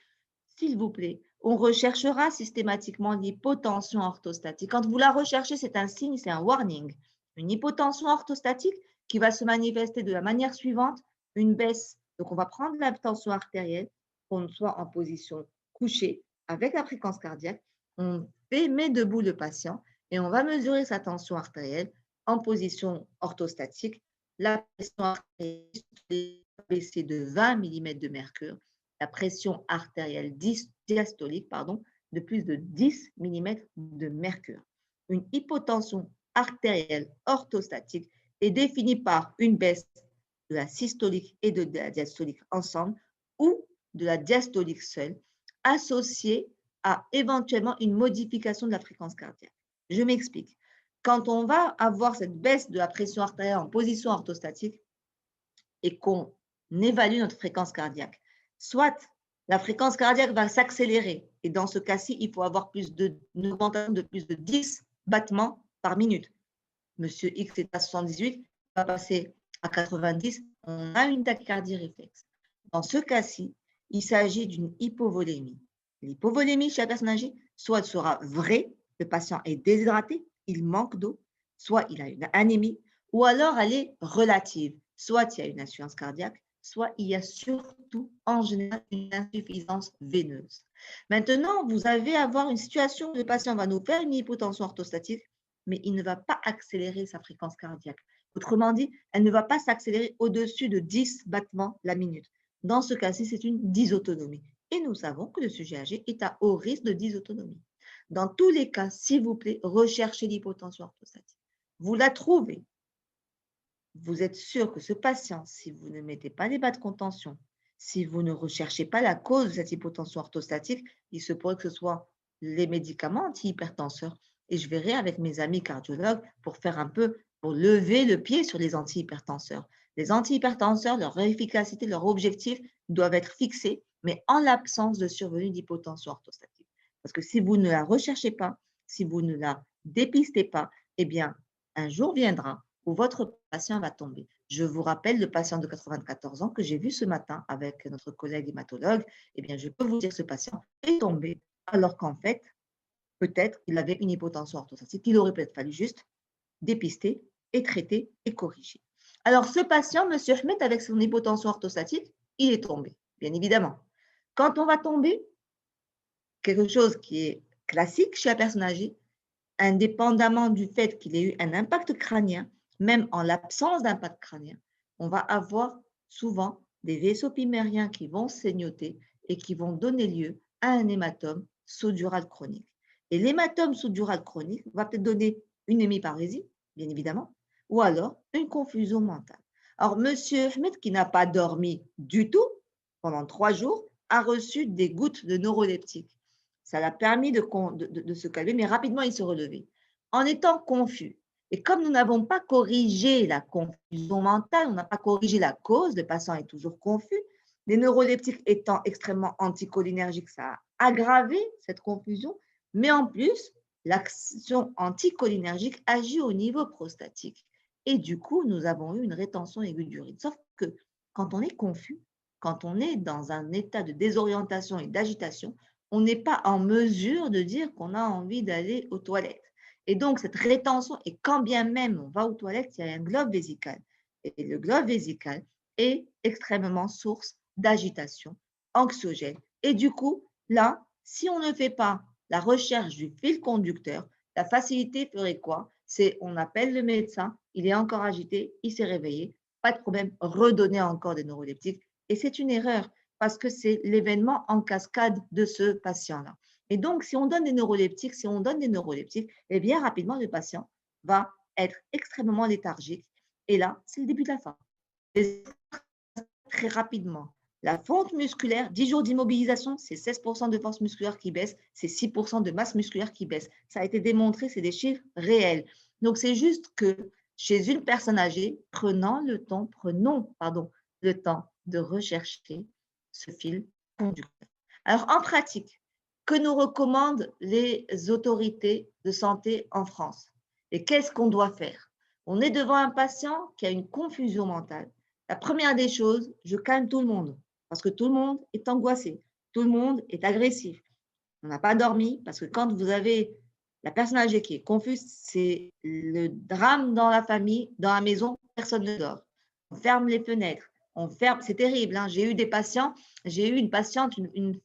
Speaker 1: s'il vous plaît, on recherchera systématiquement l'hypotension orthostatique. Quand vous la recherchez, c'est un signe, c'est un warning. Une hypotension orthostatique qui va se manifester de la manière suivante, une baisse. Donc, on va prendre la tension artérielle, qu'on soit en position couchée avec la fréquence cardiaque. On met debout le patient et on va mesurer sa tension artérielle en position orthostatique. La pression artérielle va baisser de 20 mm de mercure. La pression artérielle diastolique de plus de 10 mm de mercure. Une hypotension artérielle orthostatique est définie par une baisse de la systolique et de la diastolique ensemble ou de la diastolique seule, associée à éventuellement une modification de la fréquence cardiaque. Je m'explique. Quand on va avoir cette baisse de la pression artérielle en position orthostatique et qu'on évalue notre fréquence cardiaque, soit la fréquence cardiaque va s'accélérer et dans ce cas-ci, il faut avoir une augmentation de plus de 10 battements par minute. Monsieur X est à 78, va passer à 90, on a une tachycardie réflexe. Dans ce cas-ci, il s'agit d'une hypovolémie. L'hypovolémie chez la personne âgée, soit elle sera vraie, le patient est déshydraté, il manque d'eau, soit il a une anémie, ou alors elle est relative, soit il y a une insuffisance cardiaque, soit il y a surtout en général une insuffisance veineuse. Maintenant, vous allez avoir une situation où le patient va nous faire une hypotension orthostatique mais il ne va pas accélérer sa fréquence cardiaque. Autrement dit, elle ne va pas s'accélérer au-dessus de 10 battements la minute. Dans ce cas-ci, c'est une dysautonomie. Et nous savons que le sujet âgé est à haut risque de dysautonomie. Dans tous les cas, s'il vous plaît, recherchez l'hypotension orthostatique. Vous la trouvez. Vous êtes sûr que ce patient, si vous ne mettez pas les bas de contention, si vous ne recherchez pas la cause de cette hypotension orthostatique, il se pourrait que ce soit les médicaments antihypertenseurs. Et je verrai avec mes amis cardiologues pour faire un peu, pour lever le pied sur les antihypertenseurs. Les antihypertenseurs, leur efficacité, leur objectif doivent être fixés, mais en l'absence de survenue d'hypotension orthostatique. Parce que si vous ne la recherchez pas, si vous ne la dépistez pas, eh bien, un jour viendra où votre patient va tomber. Je vous rappelle le patient de 94 ans que j'ai vu ce matin avec notre collègue hématologue. Eh bien, je peux vous dire que ce patient est tombé alors qu'en fait, peut-être qu'il avait une hypotension orthostatique qu'il aurait peut-être fallu juste dépister et traiter et corriger. Alors, ce patient, M. Ahmed, avec son hypotension orthostatique, il est tombé, bien évidemment. Quand on va tomber, quelque chose qui est classique chez la personne âgée, indépendamment du fait qu'il ait eu un impact crânien, même en l'absence d'impact crânien, on va avoir souvent des vaisseaux pymériens qui vont saignoter et qui vont donner lieu à un hématome sous-dural chronique. Et l'hématome sous-dural chronique va peut-être donner une hémiparésie, bien évidemment, ou alors une confusion mentale. Alors, M. Ahmed, qui n'a pas dormi du tout pendant 3 jours, a reçu des gouttes de neuroleptiques. Ça l'a permis de se calmer, mais rapidement, il se relevait. En étant confus, et comme nous n'avons pas corrigé la confusion mentale, on n'a pas corrigé la cause, le patient est toujours confus, les neuroleptiques étant extrêmement anticholinergiques, ça a aggravé cette confusion, mais en plus, l'action anticholinergique agit au niveau prostatique. Et du coup, nous avons eu une rétention aiguë d'urine. Sauf que quand on est confus, quand on est dans un état de désorientation et d'agitation, on n'est pas en mesure de dire qu'on a envie d'aller aux toilettes. Et donc, cette rétention, et quand bien même on va aux toilettes, il y a un globe vésical. Et le globe vésical est extrêmement source d'agitation anxiogène. Et du coup, là, si on ne fait pas la recherche du fil conducteur, la facilité ferait quoi? C'est on appelle le médecin, il est encore agité, il s'est réveillé, pas de problème, redonner encore des neuroleptiques. Et c'est une erreur parce que c'est l'événement en cascade de ce patient-là. Et donc, si on donne des neuroleptiques, eh bien rapidement, le patient va être extrêmement léthargique. Et là, c'est le début de la fin. Très rapidement. La fonte musculaire, 10 jours d'immobilisation, c'est 16% de force musculaire qui baisse, c'est 6% de masse musculaire qui baisse. Ça a été démontré, c'est des chiffres réels. Donc, c'est juste que chez une personne âgée, prenons le temps de rechercher ce fil conducteur. Alors, en pratique, que nous recommandent les autorités de santé en France? Et qu'est-ce qu'on doit faire? On est devant un patient qui a une confusion mentale. La première des choses, je calme tout le monde parce que tout le monde est angoissé, tout le monde est agressif. On n'a pas dormi parce que quand vous avez la personne âgée qui est confuse, c'est le drame dans la famille, dans la maison, personne ne dort. On ferme les fenêtres, on ferme, c'est terrible. Hein. J'ai eu une patiente,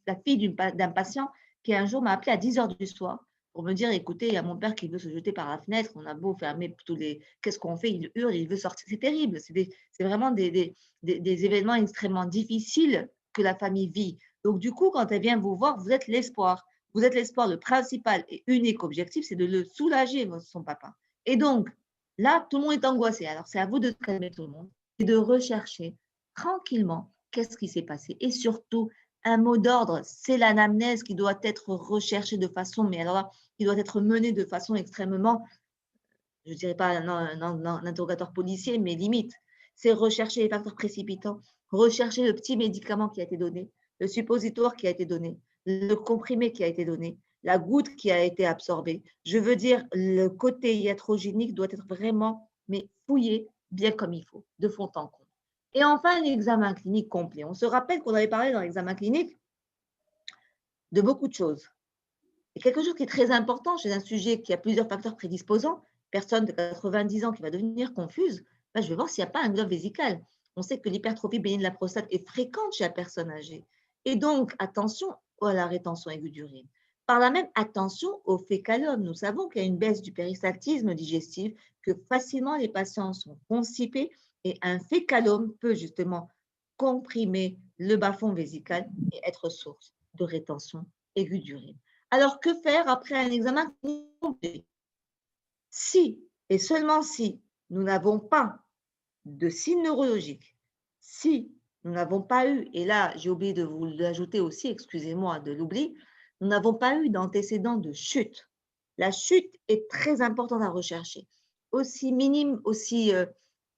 Speaker 1: la fille d'un patient qui un jour m'a appelé à 10 heures du soir pour me dire, écoutez, il y a mon père qui veut se jeter par la fenêtre, on a beau fermer tous les… Qu'est-ce qu'on fait? Il hurle, il veut sortir. C'est terrible, c'est vraiment des événements extrêmement difficiles que la famille vit. Donc, du coup, quand elle vient vous voir, vous êtes l'espoir. Vous êtes l'espoir. Le principal et unique objectif, c'est de le soulager, son papa. Et donc, là, tout le monde est angoissé. Alors, c'est à vous de calmer tout le monde et de rechercher tranquillement qu'est-ce qui s'est passé. Et surtout, un mot d'ordre, c'est l'anamnèse qui doit être recherchée de façon, mais alors là, qui doit être menée de façon extrêmement, je ne dirais pas un interrogatoire policier, mais limite. C'est rechercher les facteurs précipitants, rechercher le petit médicament qui a été donné, le suppositoire qui a été donné, le comprimé qui a été donné, la goutte qui a été absorbée. Je veux dire, le côté iatrogénique doit être vraiment fouillé bien comme il faut, de fond en comble. Et enfin, l'examen clinique complet. On se rappelle qu'on avait parlé dans l'examen clinique de beaucoup de choses. Et quelque chose qui est très important chez un sujet qui a plusieurs facteurs prédisposants, personne de 90 ans qui va devenir confuse, je vais voir s'il n'y a pas un globe vésical. On sait que l'hypertrophie bénigne de la prostate est fréquente chez la personne âgée. Et donc, attention à la rétention aiguë d'urine. Par là même, attention au fécalome. Nous savons qu'il y a une baisse du péristaltisme digestif, que facilement les patients sont constipés et un fécalome peut justement comprimer le bas-fond vésical et être source de rétention aiguë d'urine. Alors, que faire après un examen complet? Si et seulement si nous n'avons pas de signes neurologiques, si nous n'avons pas eu, et là j'ai oublié de vous l'ajouter aussi, excusez-moi de l'oubli, nous n'avons pas eu d'antécédent de chute. La chute est très importante à rechercher. Aussi minime, aussi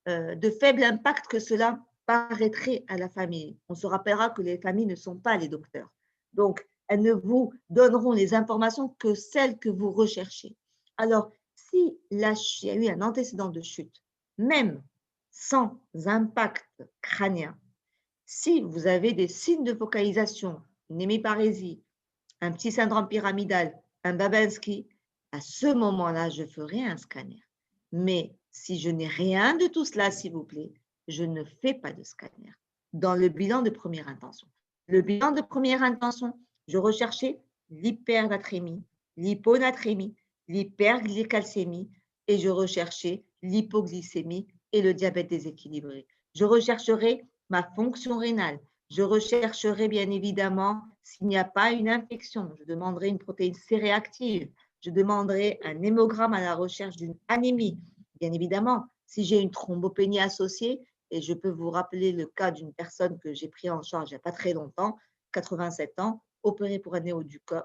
Speaker 1: de faible impact que cela paraîtrait à la famille. On se rappellera que les familles ne sont pas les docteurs. Donc, elles ne vous donneront les informations que celles que vous recherchez. Alors, si il y a eu un antécédent de chute, même sans impact crânien, si vous avez des signes de focalisation, une hémiparésie, un petit syndrome pyramidal, un Babinski, à ce moment-là, je ferai un scanner. Mais si je n'ai rien de tout cela, s'il vous plaît, je ne fais pas de scanner. Dans le bilan de première intention. Le bilan de première intention, je recherchais l'hypernatrémie, l'hyponatrémie, l'hyperglycalcémie et je recherchais l'hypoglycémie et le diabète déséquilibré. Je rechercherai ma fonction rénale. Je rechercherai bien évidemment s'il n'y a pas une infection. Je demanderai une protéine C réactive. Je demanderai un hémogramme à la recherche d'une anémie. Bien évidemment, si j'ai une thrombopénie associée, et je peux vous rappeler le cas d'une personne que j'ai pris en charge il n'y a pas très longtemps, 87 ans, opérée pour un néo du col,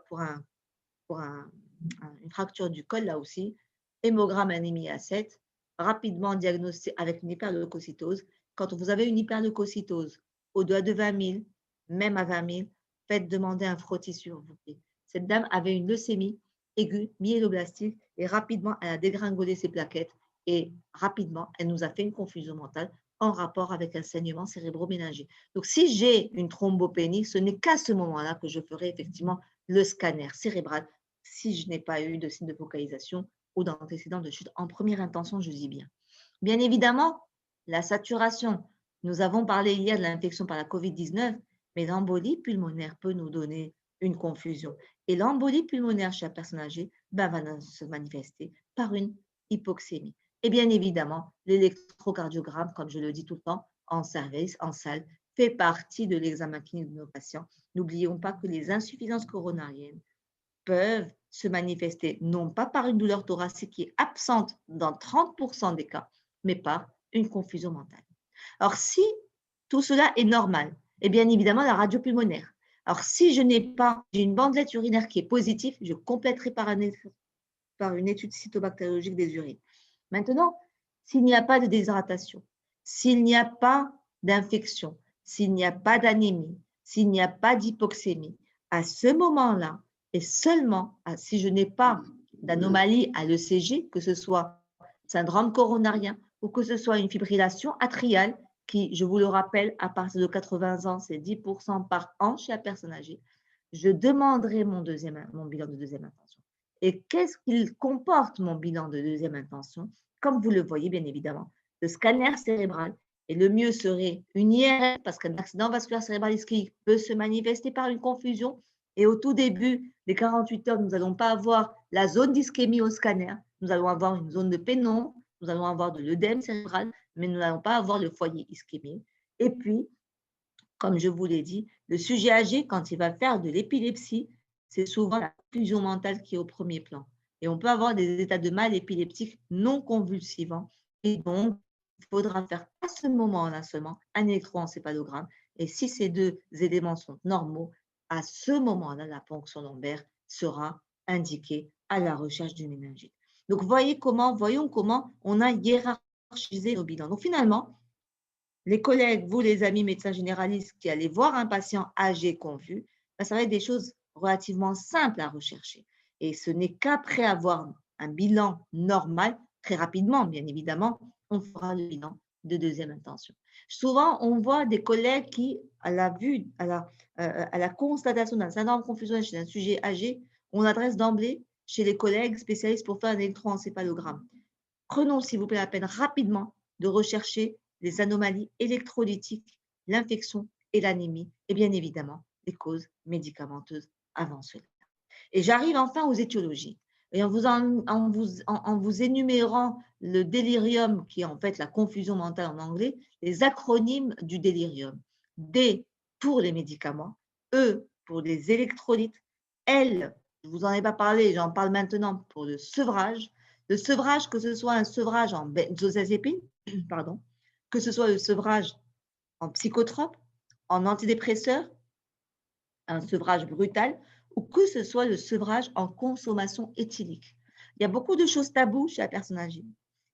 Speaker 1: une fracture du col là aussi, hémogramme anémie A7, rapidement diagnostiqué avec une hyperleucocytose. Quand vous avez une hyperleucocytose au-delà de 20 000, même à 20 000, faites demander un frottis s'il vous plaît. Cette dame avait une leucémie aiguë, myéloblastique, et rapidement, elle a dégringolé ses plaquettes et rapidement, elle nous a fait une confusion mentale en rapport avec un saignement cérébro-méningé. Donc, si j'ai une thrombopénie, ce n'est qu'à ce moment-là que je ferai effectivement le scanner cérébral si je n'ai pas eu de signe de focalisation ou d'antécédent de chute en première intention, je dis bien. Bien évidemment, la saturation. Nous avons parlé hier de l'infection par la COVID-19, mais l'embolie pulmonaire peut nous donner une confusion. Et l'embolie pulmonaire chez la personne âgée va se manifester par une hypoxémie. Et bien évidemment, l'électrocardiogramme, comme je le dis tout le temps, en service, en salle, fait partie de l'examen clinique de nos patients. N'oublions pas que les insuffisances coronariennes peuvent se manifester non pas par une douleur thoracique qui est absente dans 30% des cas, mais par une confusion mentale. Alors, si tout cela est normal, et bien évidemment la radio pulmonaire. Alors, si je n'ai pas, j'ai une bandelette urinaire qui est positive, je compléterai par une étude cytobactériologique des urines. Maintenant, s'il n'y a pas de déshydratation, s'il n'y a pas d'infection, s'il n'y a pas d'anémie, s'il n'y a pas d'hypoxémie, à ce moment-là, et seulement si je n'ai pas d'anomalie à l'ECG, que ce soit syndrome coronarien ou que ce soit une fibrillation atriale, qui, je vous le rappelle, à partir de 80 ans, c'est 10% par an chez la personne âgée, je demanderai mon bilan de deuxième intention. Et qu'est-ce qu'il comporte, mon bilan de deuxième intention? Comme vous le voyez, bien évidemment, le scanner cérébral. Et le mieux serait une IRM, parce qu'un accident vasculaire cérébral ischémique peut se manifester par une confusion. Et au tout début des 48 heures, nous n'allons pas avoir la zone d'ischémie au scanner. Nous allons avoir une zone de pénombre, nous allons avoir de l'œdème cérébral, mais nous n'allons pas avoir le foyer ischémique. Et puis, comme je vous l'ai dit, le sujet âgé, quand il va faire de l'épilepsie, c'est souvent la confusion mentale qui est au premier plan. Et on peut avoir des états de mal épileptiques non convulsivants. Et donc, il faudra faire à ce moment-là seulement un électroencéphalogramme. Et si ces deux éléments sont normaux, à ce moment-là, la ponction lombaire sera indiquée à la recherche du méningite. Donc, voyons comment on a hiérarchisé nos bilans. Donc, finalement, les collègues, vous les amis médecins généralistes qui allez voir un patient âgé confus, ça va être des choses relativement simples à rechercher. Et ce n'est qu'après avoir un bilan normal, très rapidement, bien évidemment, on fera le bilan de deuxième intention. Souvent, on voit des collègues qui, à la constatation d'un syndrome confusionnel chez un sujet âgé, on adresse d'emblée chez les collègues spécialistes pour faire un électroencéphalogramme. Prenons, s'il vous plaît, la peine rapidement de rechercher les anomalies électrolytiques, l'infection et l'anémie, et bien évidemment, les causes médicamenteuses avant cela. Et j'arrive enfin aux étiologies. Et en vous énumérant le délirium, qui est en fait la confusion mentale en anglais, les acronymes du délirium. D pour les médicaments, E pour les électrolytes, L, je ne vous en ai pas parlé, j'en parle maintenant pour le sevrage. Le sevrage, que ce soit un sevrage en benzodiazépine, pardon, que ce soit le sevrage en psychotrope, en antidépresseur, un sevrage brutal, ou que ce soit le sevrage en consommation éthylique. Il y a beaucoup de choses taboues chez la personne âgée.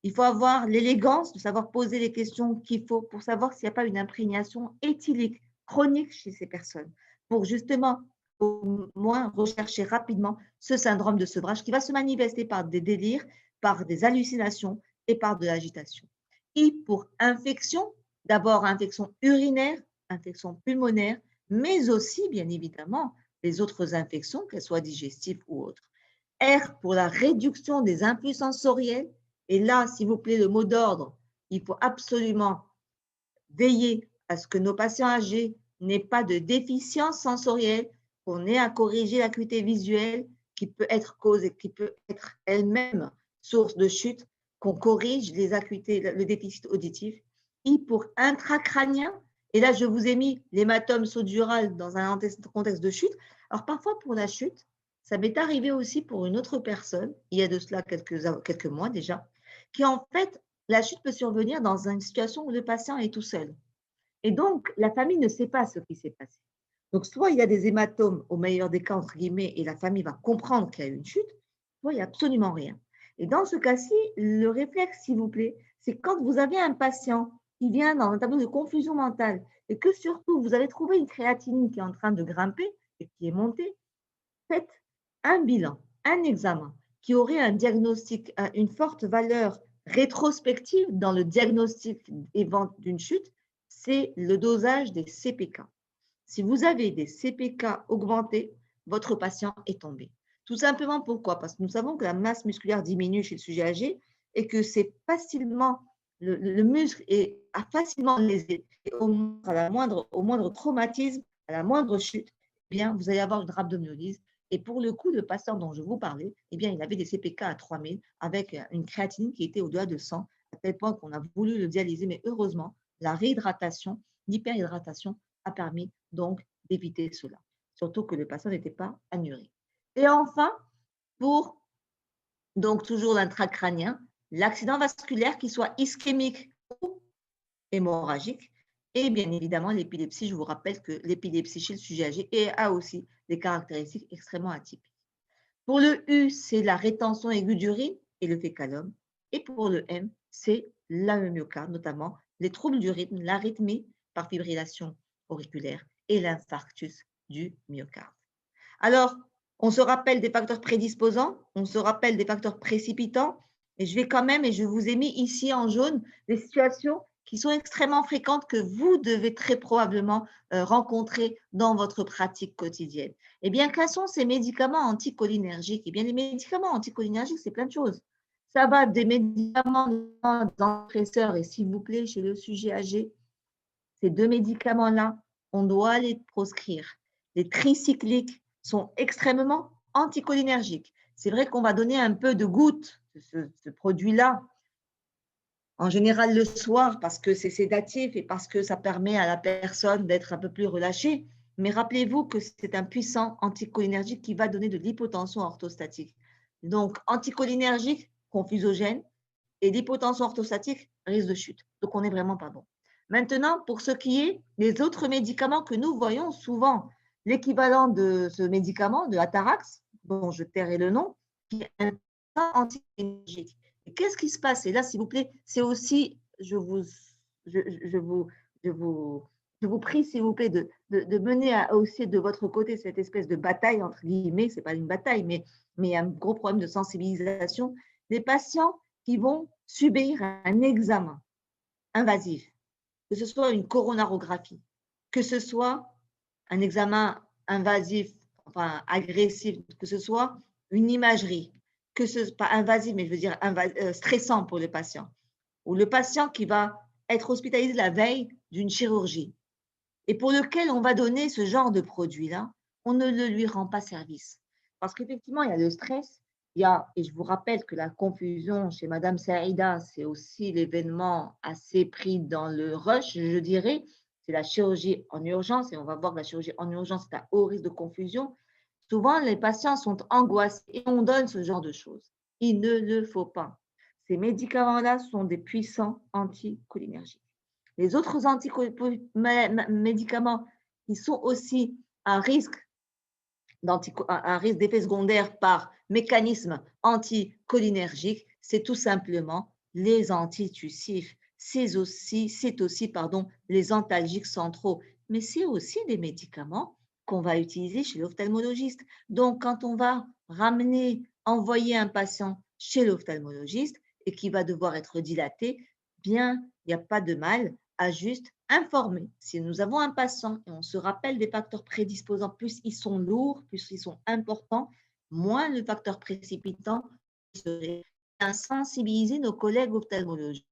Speaker 1: Il faut avoir l'élégance de savoir poser les questions qu'il faut pour savoir s'il n'y a pas une imprégnation éthylique chronique chez ces personnes, pour justement au moins rechercher rapidement ce syndrome de sevrage qui va se manifester par des délires, par des hallucinations et par de l'agitation. I pour infection, d'abord infection urinaire, infection pulmonaire, mais aussi, bien évidemment, les autres infections, qu'elles soient digestives ou autres. R pour la réduction des influx sensoriels. Et là, s'il vous plaît, le mot d'ordre, il faut absolument veiller à ce que nos patients âgés n'aient pas de déficience sensorielle, qu'on ait à corriger l'acuité visuelle qui peut être cause et qui peut être elle-même source de chute, qu'on corrige les acuités, le déficit auditif. I pour intracrânien. Et là, je vous ai mis l'hématome sous-dural dans un contexte de chute. Alors, parfois, pour la chute, ça m'est arrivé aussi pour une autre personne, il y a de cela quelques mois déjà, qui en fait, la chute peut survenir dans une situation où le patient est tout seul. Et donc, la famille ne sait pas ce qui s'est passé. Donc, soit il y a des hématomes, au meilleur des cas, entre guillemets, et la famille va comprendre qu'il y a eu une chute, soit il n'y a absolument rien. Et dans ce cas-ci, le réflexe, s'il vous plaît, c'est quand vous avez un patient qui vient dans un tableau de confusion mentale et que surtout, vous avez trouvé une créatinine qui est en train de grimper et qui est montée, faites un bilan, un examen qui aurait un diagnostic, une forte valeur rétrospective dans le diagnostic d'une chute, c'est le dosage des CPK. Si vous avez des CPK augmentés, votre patient est tombé. Tout simplement pourquoi? Parce que nous savons que la masse musculaire diminue chez le sujet âgé et que c'est facilement, le muscle est facilement lésé. Et au moindre traumatisme, à la moindre chute, eh bien, vous allez avoir une rhabdomyolyse. Et pour le coup, le patient dont je vous parlais, eh bien, il avait des CPK à 3000 avec une créatinine qui était au-delà de 100, à tel point qu'on a voulu le dialyser. Mais heureusement, la réhydratation, l'hyperhydratation a permis donc d'éviter cela. Surtout que le patient n'était pas anuré. Et enfin, pour donc toujours l'intracrânien, l'accident vasculaire qui soit ischémique ou hémorragique, et bien évidemment l'épilepsie. Je vous rappelle que l'épilepsie chez le sujet âgé a aussi des caractéristiques extrêmement atypiques. Pour le U, c'est la rétention aiguë d'urine et le fécalome. Et pour le M, c'est le myocarde, notamment les troubles du rythme, l'arythmie par fibrillation auriculaire et l'infarctus du myocarde. Alors, on se rappelle des facteurs prédisposants, on se rappelle des facteurs précipitants, et je vais quand même, et je vous ai mis ici en jaune, des situations qui sont extrêmement fréquentes que vous devez très probablement rencontrer dans votre pratique quotidienne. Eh bien, quels sont ces médicaments anticholinergiques? Eh bien, les médicaments anticholinergiques, c'est plein de choses. Ça va des médicaments d'antidépresseurs, et s'il vous plaît, chez le sujet âgé, ces deux médicaments-là, on doit les proscrire. Les tricycliques sont extrêmement anticholinergiques. C'est vrai qu'on va donner un peu de goutte de ce produit-là, en général le soir, parce que c'est sédatif et parce que ça permet à la personne d'être un peu plus relâchée. Mais rappelez-vous que c'est un puissant anticholinergique qui va donner de l'hypotension orthostatique. Donc, anticholinergique, confusogène, et l'hypotension orthostatique, risque de chute. Donc, on n'est vraiment pas bon. Maintenant, pour ce qui est des autres médicaments que nous voyons souvent, l'équivalent de ce médicament, de Atarax, dont je tairai le nom, qui est un anticholinergique. Et qu'est-ce qui se passe? Et là, s'il vous plaît, c'est aussi, je vous prie, s'il vous plaît, de mener aussi de votre côté cette espèce de bataille, entre guillemets, ce n'est pas une bataille, mais un gros problème de sensibilisation. Les patients qui vont subir un examen invasif, que ce soit une coronarographie, que ce soit un examen invasif, enfin agressif, que ce soit une imagerie, que ce soit pas invasif, mais je veux dire stressant pour le patient, ou le patient qui va être hospitalisé la veille d'une chirurgie et pour lequel on va donner ce genre de produit-là, on ne le lui rend pas service. Parce qu'effectivement, il y a le stress, il y a, et je vous rappelle que la confusion chez Madame Saïda, c'est aussi l'événement assez pris dans le rush, je dirais. C'est la chirurgie en urgence, et on va voir que la chirurgie en urgence est à haut risque de confusion. Souvent, les patients sont angoissés et on donne ce genre de choses. Il ne le faut pas. Ces médicaments-là sont des puissants anticholinergiques. Les autres médicaments qui sont aussi à risque d'effet secondaire par mécanisme anticholinergique, c'est tout simplement les antitussifs. C'est aussi les antalgiques centraux. Mais c'est aussi des médicaments qu'on va utiliser chez l'ophtalmologiste. Donc, quand on va envoyer un patient chez l'ophtalmologiste et qui va devoir être dilaté, bien, il n'y a pas de mal à juste informer. Si nous avons un patient et on se rappelle des facteurs prédisposants, plus ils sont lourds, plus ils sont importants, moins le facteur précipitant serait à sensibiliser nos collègues ophtalmologistes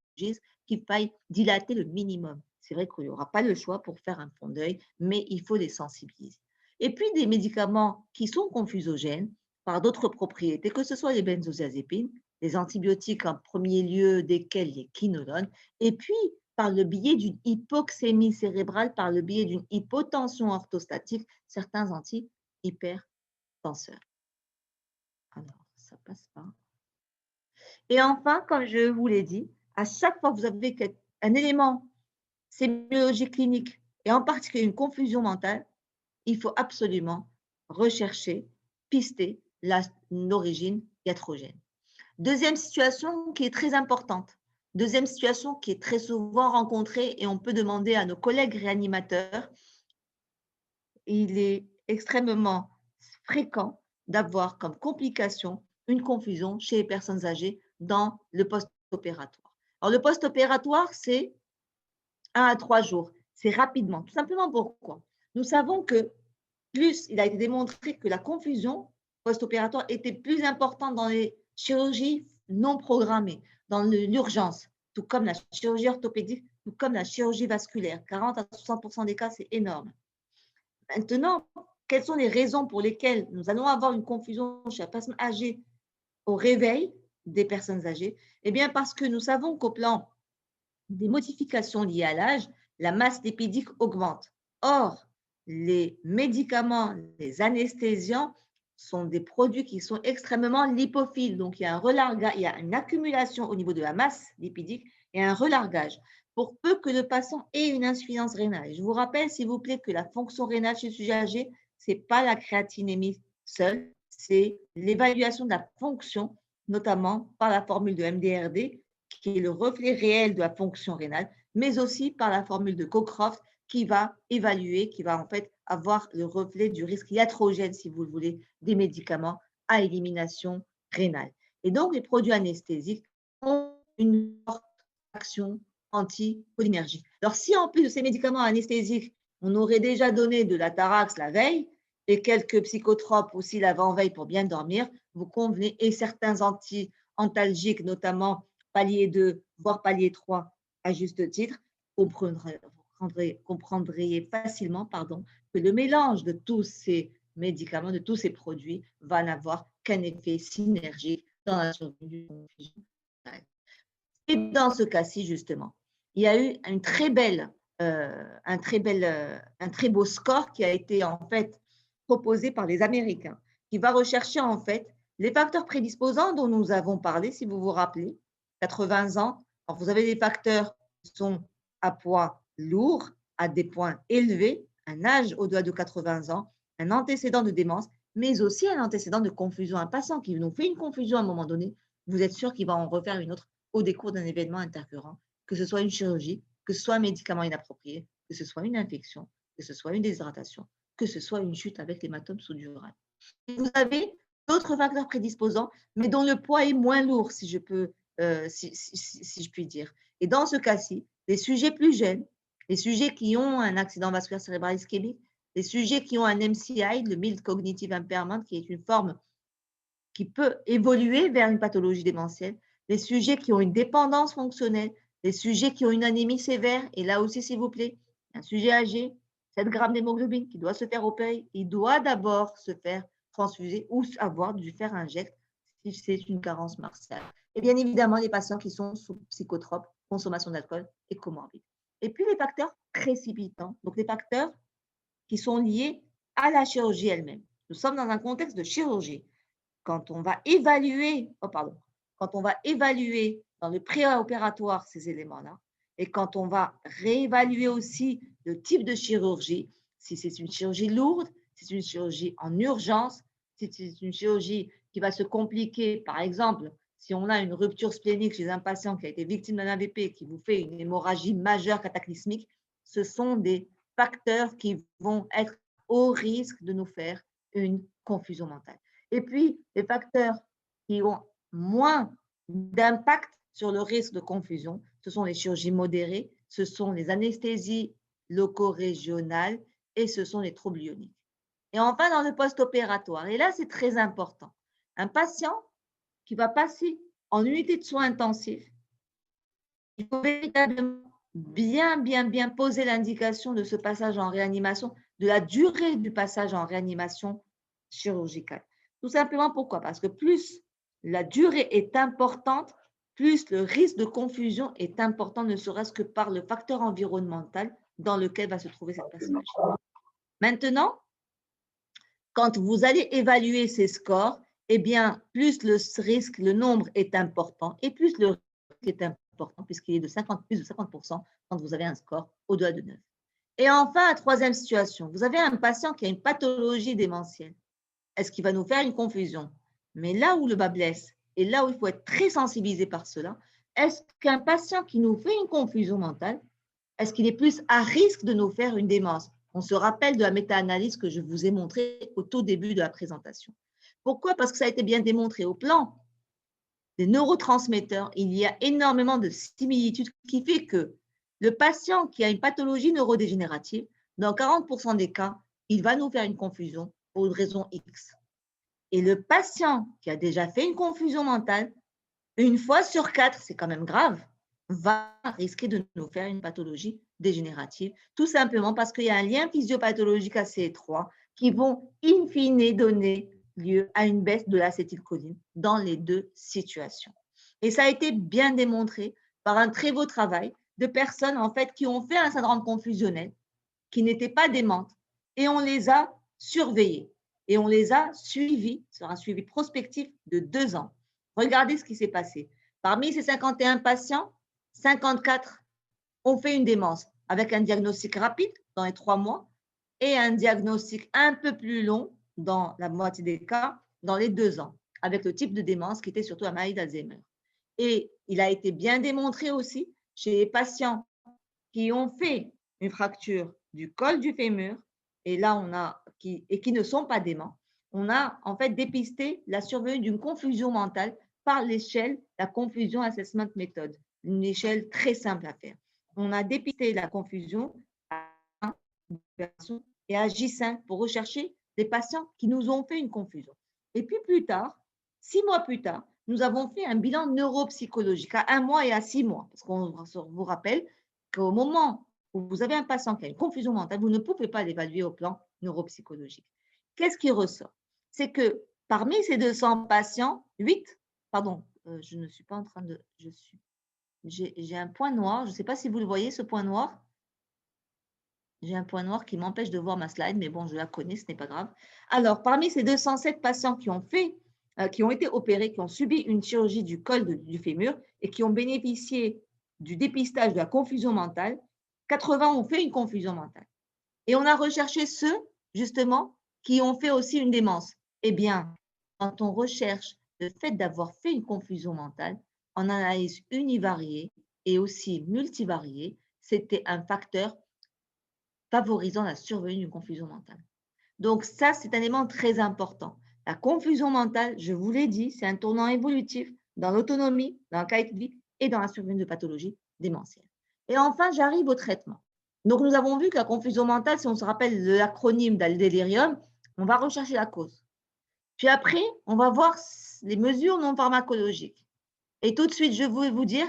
Speaker 1: qu'il faille dilater le minimum. C'est vrai qu'il n'y aura pas le choix pour faire un fond d'œil, mais il faut les sensibiliser. Et puis des médicaments qui sont confusogènes par d'autres propriétés, que ce soit les benzodiazépines, les antibiotiques en premier lieu desquels les quinolones, et puis par le biais d'une hypoxémie cérébrale, par le biais d'une hypotension orthostatique, certains anti-hypertenseurs. Alors, ça passe pas. Et enfin, comme je vous l'ai dit, à chaque fois que vous avez un élément sémiologique clinique, et en particulier une confusion mentale, il faut absolument rechercher, pister l'origine iatrogène. Deuxième situation qui est très importante. Deuxième situation qui est très souvent rencontrée et on peut demander à nos collègues réanimateurs, il est extrêmement fréquent d'avoir comme complication une confusion chez les personnes âgées dans le post-opératoire. Alors, le post-opératoire, c'est 1 à 3 jours. C'est rapidement. Tout simplement pourquoi? Nous savons que plus il a été démontré que la confusion post-opératoire était plus importante dans les chirurgies non programmées, dans l'urgence, tout comme la chirurgie orthopédique, tout comme la chirurgie vasculaire. 40 à 60% des cas, c'est énorme. Maintenant, quelles sont les raisons pour lesquelles nous allons avoir une confusion chez la personne âgée au réveil des personnes âgées? Eh bien, parce que nous savons qu'au plan des modifications liées à l'âge, la masse lipidique augmente. Or, les médicaments, les anesthésiants sont des produits qui sont extrêmement lipophiles. Donc, il y a une accumulation au niveau de la masse lipidique et un relargage pour peu que le patient ait une insuffisance rénale. Je vous rappelle, s'il vous plaît, que la fonction rénale chez le sujet âgé, ce n'est pas la créatinémie seule, c'est l'évaluation de la fonction, notamment par la formule de MDRD, qui est le reflet réel de la fonction rénale, mais aussi par la formule de Cockcroft qui va évaluer, qui va en fait avoir le reflet du risque iatrogène, si vous le voulez, des médicaments à élimination rénale. Et donc, les produits anesthésiques ont une forte action anticholinergique. Alors, si en plus de ces médicaments anesthésiques, on aurait déjà donné de la Tarax la veille et quelques psychotropes aussi l'avant-veille pour bien dormir, vous convenez, et certains antalgiques, notamment palier 2, voire palier 3, à juste titre, vous comprendriez facilement que le mélange de tous ces médicaments, de tous ces produits, va n'avoir qu'un effet synergique dans la survie du confusion. Et dans ce cas-ci, justement, il y a eu un très beau score qui a été en fait proposé par les Américains, qui va rechercher en fait les facteurs prédisposants dont nous avons parlé, si vous vous rappelez, 80 ans. Alors, vous avez des facteurs qui sont à poids lourd, à des points élevés, un âge au-delà de 80 ans, un antécédent de démence, mais aussi un antécédent de confusion. Un patient qui nous fait une confusion à un moment donné, vous êtes sûr qu'il va en refaire une autre au décours d'un événement intercurrent, que ce soit une chirurgie, que ce soit un médicament inapproprié, que ce soit une infection, que ce soit une déshydratation, que ce soit une chute avec l'hématome sous-dural. Vous avez d'autres facteurs prédisposants, mais dont le poids est moins lourd, si je puis dire. Et dans ce cas-ci, les sujets plus jeunes, les sujets qui ont un accident vasculaire cérébral ischémique, les sujets qui ont un MCI, le Mild Cognitive Impairment, qui est une forme qui peut évoluer vers une pathologie démentielle, les sujets qui ont une dépendance fonctionnelle, les sujets qui ont une anémie sévère, et là aussi, s'il vous plaît, un sujet âgé, 7 grammes d'hémoglobine qui doit se faire opérer, il doit d'abord se faire transfuser ou avoir dû faire un geste si c'est une carence martiale. Et bien évidemment, les patients qui sont sous psychotropes, consommation d'alcool et comorbides. Et puis les facteurs précipitants, donc les facteurs qui sont liés à la chirurgie elle-même. Nous sommes dans un contexte de chirurgie. Quand on va évaluer, quand on va évaluer dans le préopératoire ces éléments-là, et quand on va réévaluer aussi le type de chirurgie, si c'est une chirurgie lourde, si c'est une chirurgie en urgence, si c'est une chirurgie qui va se compliquer, par exemple, si on a une rupture splénique chez un patient qui a été victime d'un AVP, qui vous fait une hémorragie majeure cataclysmique, ce sont des facteurs qui vont être au risque de nous faire une confusion mentale. Et puis, les facteurs qui ont moins d'impact sur le risque de confusion, ce sont les chirurgies modérées, ce sont les anesthésies loco-régionales et ce sont les troubles ioniques. Et enfin, dans le post-opératoire, et là, c'est très important, un patient qui va passer en unité de soins intensifs, il faut véritablement bien poser l'indication de ce passage en réanimation, de la durée du passage en réanimation chirurgicale. Tout simplement pourquoi? Parce que plus la durée est importante, plus le risque de confusion est important, ne serait-ce que par le facteur environnemental dans lequel va se trouver cette personne. Maintenant, quand vous allez évaluer ces scores, eh bien, plus le risque, le nombre est important et plus le risque est important puisqu'il est de plus de 50% quand vous avez un score au-delà de 9. Et enfin, la troisième situation, vous avez un patient qui a une pathologie démentielle. Est-ce qu'il va nous faire une confusion? Mais là où le bas blesse et là où il faut être très sensibilisé par cela, est-ce qu'un patient qui nous fait une confusion mentale, est-ce qu'il est plus à risque de nous faire une démence? On se rappelle de la méta-analyse que je vous ai montrée au tout début de la présentation. Pourquoi? Parce que ça a été bien démontré au plan des neurotransmetteurs. Il y a énormément de similitudes qui fait que le patient qui a une pathologie neurodégénérative, dans 40% des cas, il va nous faire une confusion pour une raison X. Et le patient qui a déjà fait une confusion mentale, une fois sur 4, c'est quand même grave, va risquer de nous faire une pathologie dégénérative, tout simplement parce qu'il y a un lien physiopathologique assez étroit qui vont in fine donner lieu à une baisse de l'acétylcholine dans les deux situations. Et ça a été bien démontré par un très beau travail de personnes en fait qui ont fait un syndrome confusionnel, qui n'étaient pas démentes, et on les a surveillées et on les a suivis sur un suivi prospectif de 2 ans. Regardez ce qui s'est passé. Parmi ces 51 patients, 54 ont fait une démence avec un diagnostic rapide dans les 3 mois et un diagnostic un peu plus long dans la moitié des cas dans les 2 ans, avec le type de démence qui était surtout la maladie d'Alzheimer. Et il a été bien démontré aussi chez les patients qui ont fait une fracture du col du fémur, et là on a qui ne sont pas déments, on a en fait dépisté la survenue d'une confusion mentale par l'échelle, la Confusion Assessment Method, une échelle très simple à faire. On a dépisté la confusion et à J5 pour rechercher des patients qui nous ont fait une confusion. Et puis plus tard, 6 mois plus tard, nous avons fait un bilan neuropsychologique à 1 mois et à 6 mois. Parce qu'on vous rappelle qu'au moment où vous avez un patient qui a une confusion mentale, vous ne pouvez pas l'évaluer au plan neuropsychologique. Qu'est-ce qui ressort? C'est que parmi ces 200 patients, 8, pardon, je ne suis pas en train de, j'ai un point noir, je ne sais pas si vous le voyez, ce point noir. J'ai un point noir qui m'empêche de voir ma slide, mais bon, je la connais, ce n'est pas grave. Alors, parmi ces 207 patients qui ont été opérés, qui ont subi une chirurgie du col du fémur et qui ont bénéficié du dépistage de la confusion mentale, 80 ont fait une confusion mentale. Et on a recherché ceux, justement, qui ont fait aussi une démence. Eh bien, quand on recherche le fait d'avoir fait une confusion mentale, en analyse univariée et aussi multivariée, c'était un facteur favorisant la survenue d'une confusion mentale. Donc ça, c'est un élément très important. La confusion mentale, je vous l'ai dit, c'est un tournant évolutif dans l'autonomie, dans la qualité de vie et dans la survenue de pathologies démentielles. Et enfin, j'arrive au traitement. Donc, nous avons vu que la confusion mentale, si on se rappelle de l'acronyme dans le délirium, on va rechercher la cause. Puis après, on va voir les mesures non pharmacologiques. Et tout de suite, je vais vous dire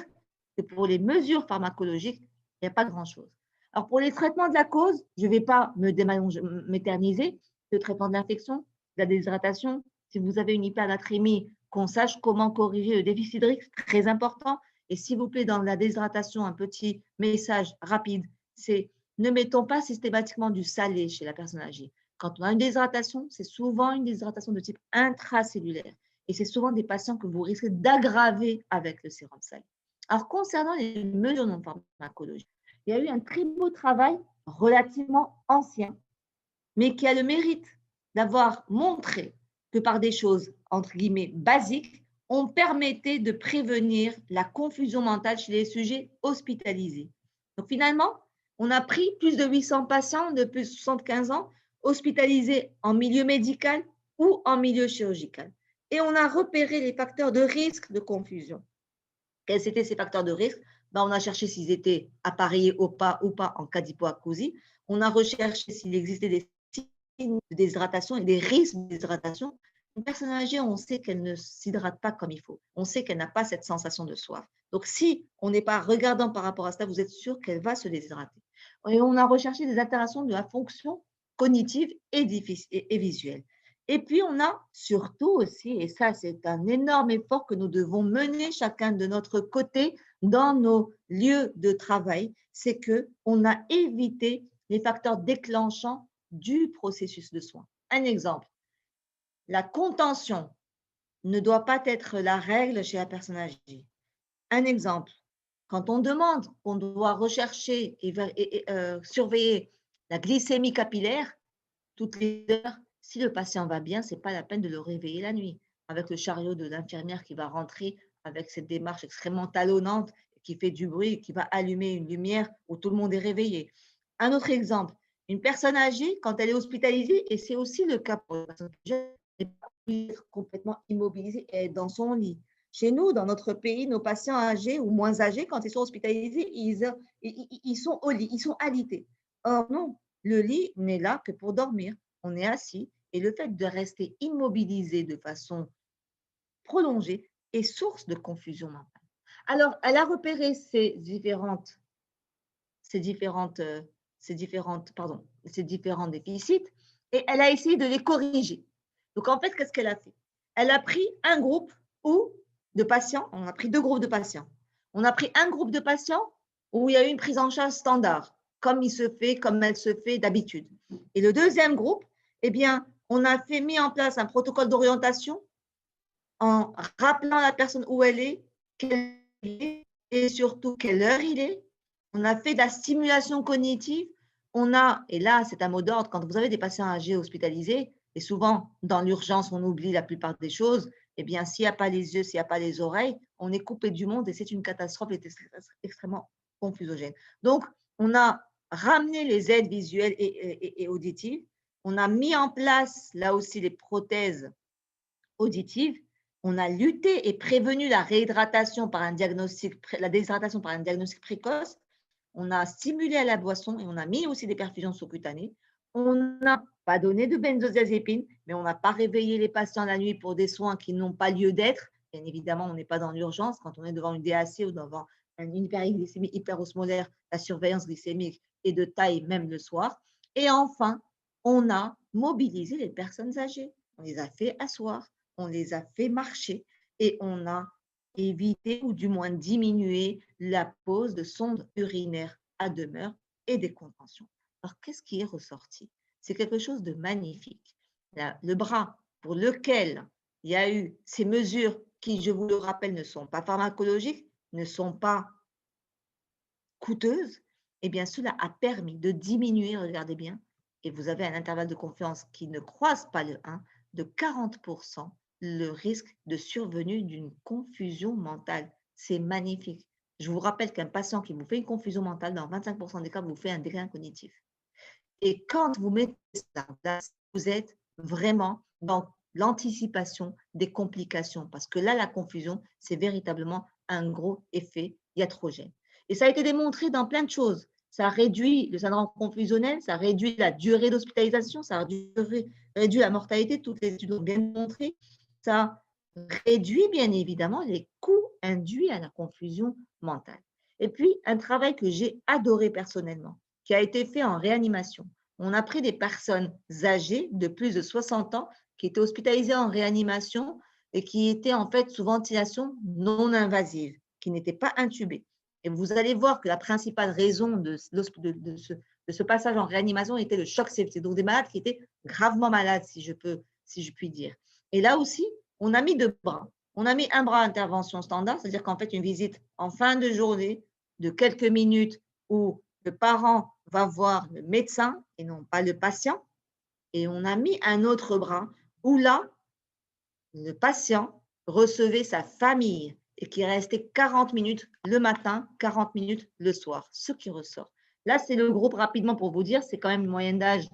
Speaker 1: que pour les mesures pharmacologiques, il n'y a pas grand-chose. Alors, pour les traitements de la cause, je ne vais pas m'éterniser. Le traitement de l'infection, la déshydratation, si vous avez une hypernatrémie, qu'on sache comment corriger le déficit hydrique, très important. Et s'il vous plaît, dans la déshydratation, un petit message rapide, c'est ne mettons pas systématiquement du salé chez la personne âgée. Quand on a une déshydratation, c'est souvent une déshydratation de type intracellulaire. Et c'est souvent des patients que vous risquez d'aggraver avec le sérum salé. Alors, concernant les mesures non pharmacologiques, il y a eu un très beau travail relativement ancien, mais qui a le mérite d'avoir montré que par des choses, entre guillemets, basiques, on permettait de prévenir la confusion mentale chez les sujets hospitalisés. Donc finalement, on a pris plus de 800 patients de plus de 75 ans hospitalisés en milieu médical ou en milieu chirurgical. Et on a repéré les facteurs de risque de confusion. Quels étaient ces facteurs de risque? On a cherché s'ils étaient appareillés ou pas en cas d'hypoacousie. On a recherché s'il existait des signes de déshydratation et des risques de déshydratation. Une personne âgée, on sait qu'elle ne s'hydrate pas comme il faut. On sait qu'elle n'a pas cette sensation de soif. Donc, si on n'est pas regardant par rapport à ça, vous êtes sûr qu'elle va se déshydrater. Et on a recherché des altérations de la fonction cognitive et visuelle. Et puis, on a surtout aussi, et ça, c'est un énorme effort que nous devons mener chacun de notre côté dans nos lieux de travail, c'est qu'on a évité les facteurs déclenchants du processus de soins. Un exemple, la contention ne doit pas être la règle chez la personne âgée. Un exemple, quand on demande qu'on doit rechercher et surveiller la glycémie capillaire toutes les heures, si le patient va bien, ce n'est pas la peine de le réveiller la nuit avec le chariot de l'infirmière qui va rentrer avec cette démarche extrêmement talonnante, qui fait du bruit, qui va allumer une lumière où tout le monde est réveillé. Un autre exemple, une personne âgée, quand elle est hospitalisée, et c'est aussi le cas pour les personnes jeunes, elle n'est pas obligée d'être complètement immobilisée et être dans son lit. Chez nous, dans notre pays, nos patients âgés ou moins âgés, quand ils sont hospitalisés, ils sont au lit, ils sont alités. Or non, le lit n'est là que pour dormir. On est assis et le fait de rester immobilisé de façon prolongée est source de confusion mentale. Alors, elle a repéré ces différents déficits et elle a essayé de les corriger. Donc, en fait, qu'est-ce qu'elle a fait? Elle a pris un groupe de patients, on a pris 2 groupes de patients. On a pris un groupe de patients où il y a eu une prise en charge standard, comme elle se fait d'habitude. Et le deuxième groupe, eh bien, on a mis en place un protocole d'orientation en rappelant la personne où elle est, quelle est et surtout quelle heure il est. On a fait de la stimulation cognitive. Et là, c'est un mot d'ordre, quand vous avez des patients âgés hospitalisés, et souvent dans l'urgence, on oublie la plupart des choses, eh bien, s'il n'y a pas les yeux, s'il n'y a pas les oreilles, on est coupé du monde et c'est une catastrophe extrêmement confusogène. Donc, on a ramené les aides visuelles et auditives. On a mis en place, là aussi, les prothèses auditives. On a lutté et prévenu la déshydratation par un diagnostic précoce. On a stimulé à la boisson et on a mis aussi des perfusions sous-cutanées. On n'a pas donné de benzodiazépine, mais on n'a pas réveillé les patients la nuit pour des soins qui n'ont pas lieu d'être. Bien évidemment, on n'est pas dans l'urgence. Quand on est devant une DAC ou devant une hyperglycémie hyperosmolaire, la surveillance glycémique est de taille même le soir. Et enfin, on a mobilisé les personnes âgées. On les a fait asseoir, on les a fait marcher et on a évité ou du moins diminué la pose de sondes urinaires à demeure et des contentions. Alors, qu'est-ce qui est ressorti? C'est quelque chose de magnifique. Le bras pour lequel il y a eu ces mesures qui, je vous le rappelle, ne sont pas pharmacologiques, ne sont pas coûteuses, eh bien, cela a permis de diminuer, regardez bien, et vous avez un intervalle de confiance qui ne croise pas le 1, de 40% le risque de survenue d'une confusion mentale. C'est magnifique. Je vous rappelle qu'un patient qui vous fait une confusion mentale, dans 25% des cas, vous fait un déclin cognitif. Et quand vous mettez ça en place, vous êtes vraiment dans l'anticipation des complications. Parce que là, la confusion, c'est véritablement un gros effet iatrogène. Et ça a été démontré dans plein de choses. Ça réduit le syndrome confusionnel, ça réduit la durée d'hospitalisation, ça réduit la mortalité, toutes les études l'ont bien montré. Ça réduit bien évidemment les coûts induits à la confusion mentale. Et puis, un travail que j'ai adoré personnellement, qui a été fait en réanimation. On a pris des personnes âgées de plus de 60 ans qui était hospitalisé en réanimation et qui était en fait sous ventilation non invasive, qui n'était pas intubé. Et vous allez voir que la principale raison de ce passage en réanimation était le choc septique, donc des malades qui étaient gravement malades, si je puis dire. Et là aussi, on a mis deux bras. On a mis un bras intervention standard, c'est-à-dire qu'en fait, une visite en fin de journée de quelques minutes où le parent va voir le médecin et non pas le patient. Et on a mis un autre bras où là, le patient recevait sa famille et qui restait 40 minutes le matin, 40 minutes le soir, ce qui ressort. Là, c'est le groupe, rapidement pour vous dire, c'est quand même une moyenne d'âge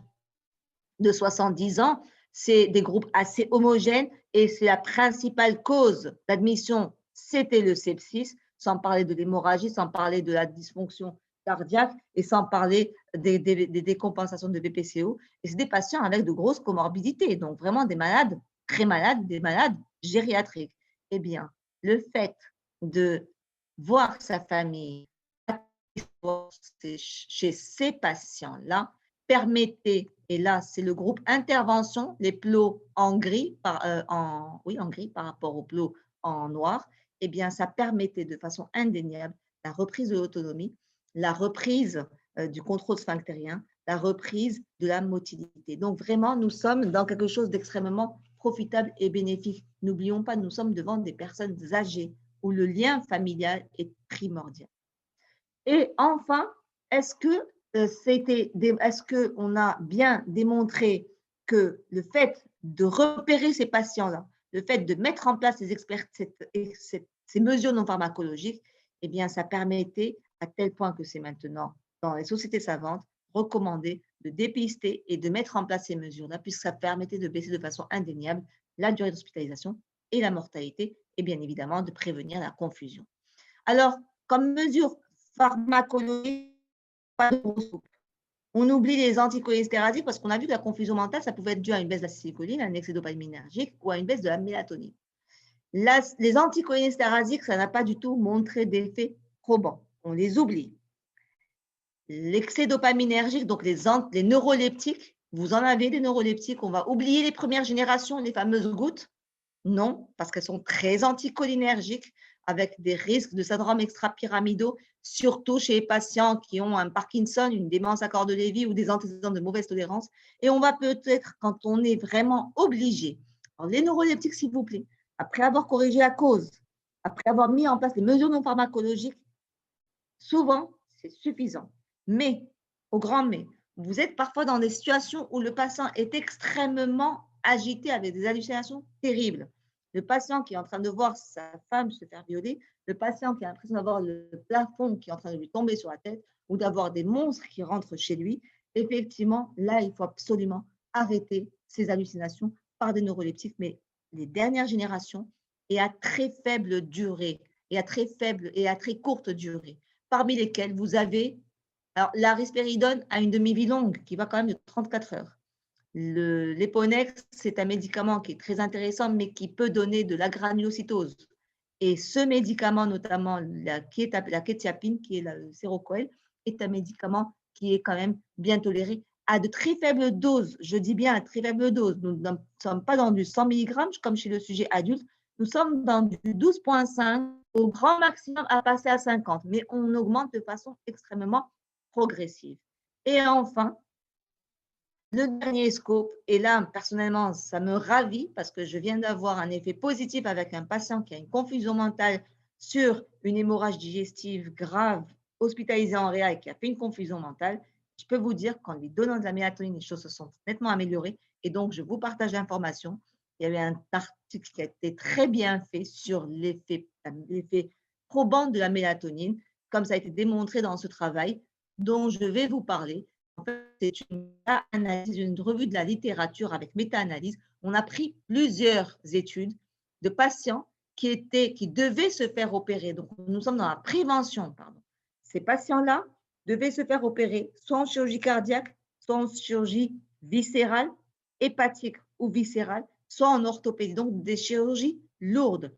Speaker 1: de 70 ans. C'est des groupes assez homogènes et c'est la principale cause d'admission, c'était le sepsis, sans parler de l'hémorragie, sans parler de la dysfonction cardiaque et sans parler des décompensations de BPCO. Et c'est des patients avec de grosses comorbidités, donc vraiment des malades très malades, des malades gériatriques. Eh bien, le fait de voir sa famille chez ces patients-là permettait, et là c'est le groupe intervention, les plots en gris, en gris par rapport aux plots en noir, eh bien ça permettait de façon indéniable la reprise de l'autonomie, la reprise du contrôle sphinctérien, la reprise de la motilité. Donc vraiment, nous sommes dans quelque chose d'extrêmement profitable et bénéfique. N'oublions pas, nous sommes devant des personnes âgées où le lien familial est primordial. Et enfin, est-ce qu'on a bien démontré que le fait de repérer ces patients-là, le fait de mettre en place ces mesures non pharmacologiques, eh bien, ça permettait, à tel point que c'est maintenant dans les sociétés savantes, recommandé de dépister et de mettre en place ces mesures-là, puisque ça permettait de baisser de façon indéniable la durée d'hospitalisation et la mortalité, et bien évidemment de prévenir la confusion. Alors, comme mesure pharmacologique, pas de gros scoop. On oublie les anticholinésterasiques parce qu'on a vu que la confusion mentale, ça pouvait être dû à une baisse de l'acétylcholine, à un excès dopaminergique ou à une baisse de la mélatonine. Les anticholinésterasiques, ça n'a pas du tout montré d'effet probant. On les oublie. L'excès dopaminergique, donc les neuroleptiques, vous en avez des neuroleptiques, on va oublier les premières générations, les fameuses gouttes. Non, parce qu'elles sont très anticholinergiques, avec des risques de syndrome extrapyramidaux, surtout chez les patients qui ont un Parkinson, une démence à corps de Lévy ou des antécédents de mauvaise tolérance. Et on va peut-être, quand on est vraiment obligé, alors les neuroleptiques, s'il vous plaît, après avoir corrigé la cause, après avoir mis en place les mesures non pharmacologiques, souvent, c'est suffisant. Mais, au grand mais, vous êtes parfois dans des situations où le patient est extrêmement agité avec des hallucinations terribles. Le patient qui est en train de voir sa femme se faire violer, le patient qui a l'impression d'avoir le plafond qui est en train de lui tomber sur la tête ou d'avoir des monstres qui rentrent chez lui, effectivement, là, il faut absolument arrêter ces hallucinations par des neuroleptiques, mais les dernières générations et à très faible durée, et à très courte durée, parmi lesquelles vous avez, alors la risperidone a une demi-vie longue qui va quand même de 34 heures. L'Eponex, c'est un médicament qui est très intéressant, mais qui peut donner de la granulocytose. Et ce médicament, notamment la quetiapine, qui est le Seroquel, est un médicament qui est quand même bien toléré à de très faibles doses. Je dis bien à très faibles doses. Nous ne sommes pas dans du 100 mg comme chez le sujet adulte. Nous sommes dans du 12,5 au grand maximum à passer à 50, mais on augmente de façon extrêmement progressive. Et enfin, le dernier scope, et là, personnellement, ça me ravit parce que je viens d'avoir un effet positif avec un patient qui a une confusion mentale sur une hémorragie digestive grave, hospitalisé en réa et qui a fait une confusion mentale. Je peux vous dire qu'en lui donnant de la mélatonine, les choses se sont nettement améliorées. Et donc, je vous partage l'information. Il y avait un article qui a été très bien fait sur l'effet probant de la mélatonine, comme ça a été démontré dans ce travail, dont je vais vous parler. En fait, c'est une analyse, une revue de la littérature avec méta-analyse. On a pris plusieurs études de patients qui devaient se faire opérer. Donc, nous sommes dans la prévention, pardon. Ces patients-là devaient se faire opérer soit en chirurgie cardiaque, soit en chirurgie viscérale, hépatique ou viscérale, soit en orthopédie, donc des chirurgies lourdes.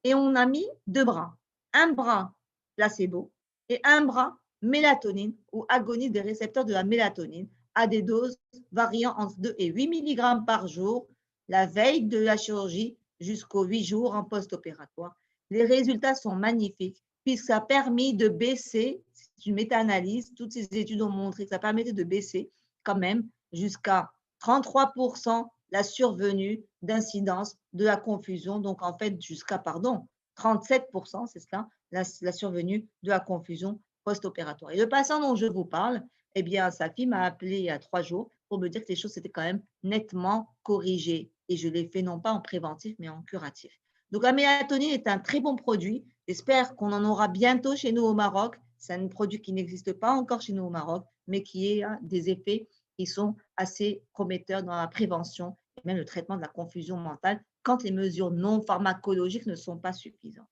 Speaker 1: Et on a mis deux bras, un bras placebo et un bras mélatonine ou agonie des récepteurs de la mélatonine à des doses variant entre 2 et 8 mg par jour. la veille de la chirurgie jusqu'aux 8 jours en post-opératoire. Les résultats sont magnifiques puisque ça a permis de baisser, c'est une méta-analyse, toutes ces études ont montré que ça permettait de baisser quand même jusqu'à 33% la survenue d'incidence de la confusion, donc en fait jusqu'à, 37%, c'est cela, la survenue de la confusion post-opératoire. Et le patient dont je vous parle, eh bien, sa fille m'a appelé il y a 3 jours pour me dire que les choses s'étaient quand même nettement corrigées. Et je l'ai fait non pas en préventif, mais en curatif. Donc, la mélatonine est un très bon produit. J'espère qu'on en aura bientôt chez nous au Maroc. C'est un produit qui n'existe pas encore chez nous au Maroc, mais qui a des effets qui sont assez prometteurs dans la prévention et même le traitement de la confusion mentale quand les mesures non pharmacologiques ne sont pas suffisantes.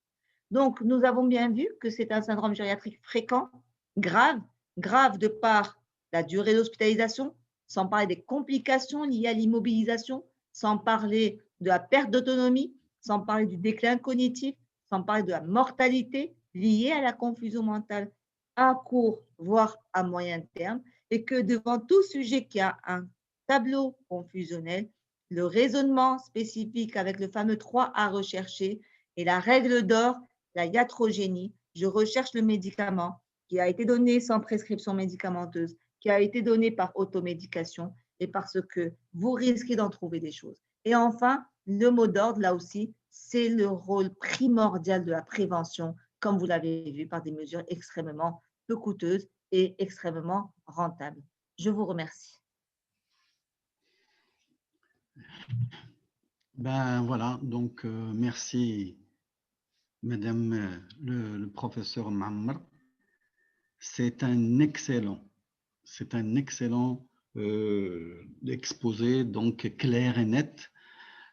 Speaker 1: Donc, nous avons bien vu que c'est un syndrome gériatrique fréquent, grave, grave de par la durée d'hospitalisation, sans parler des complications liées à l'immobilisation, sans parler de la perte d'autonomie, sans parler du déclin cognitif, sans parler de la mortalité liée à la confusion mentale à court, voire à moyen terme, et que devant tout sujet qui a un tableau confusionnel, le raisonnement spécifique avec le fameux 3 à rechercher et la règle d'or, la iatrogénie, je recherche le médicament qui a été donné sans prescription médicamenteuse, qui a été donné par automédication et parce que vous risquez d'en trouver des choses. Et enfin, le mot d'ordre, là aussi, c'est le rôle primordial de la prévention, comme vous l'avez vu, par des mesures extrêmement peu coûteuses et extrêmement rentables. Je vous remercie.
Speaker 3: Ben voilà, donc merci Madame le professeur Mammar. C'est un excellent exposé, donc clair et net.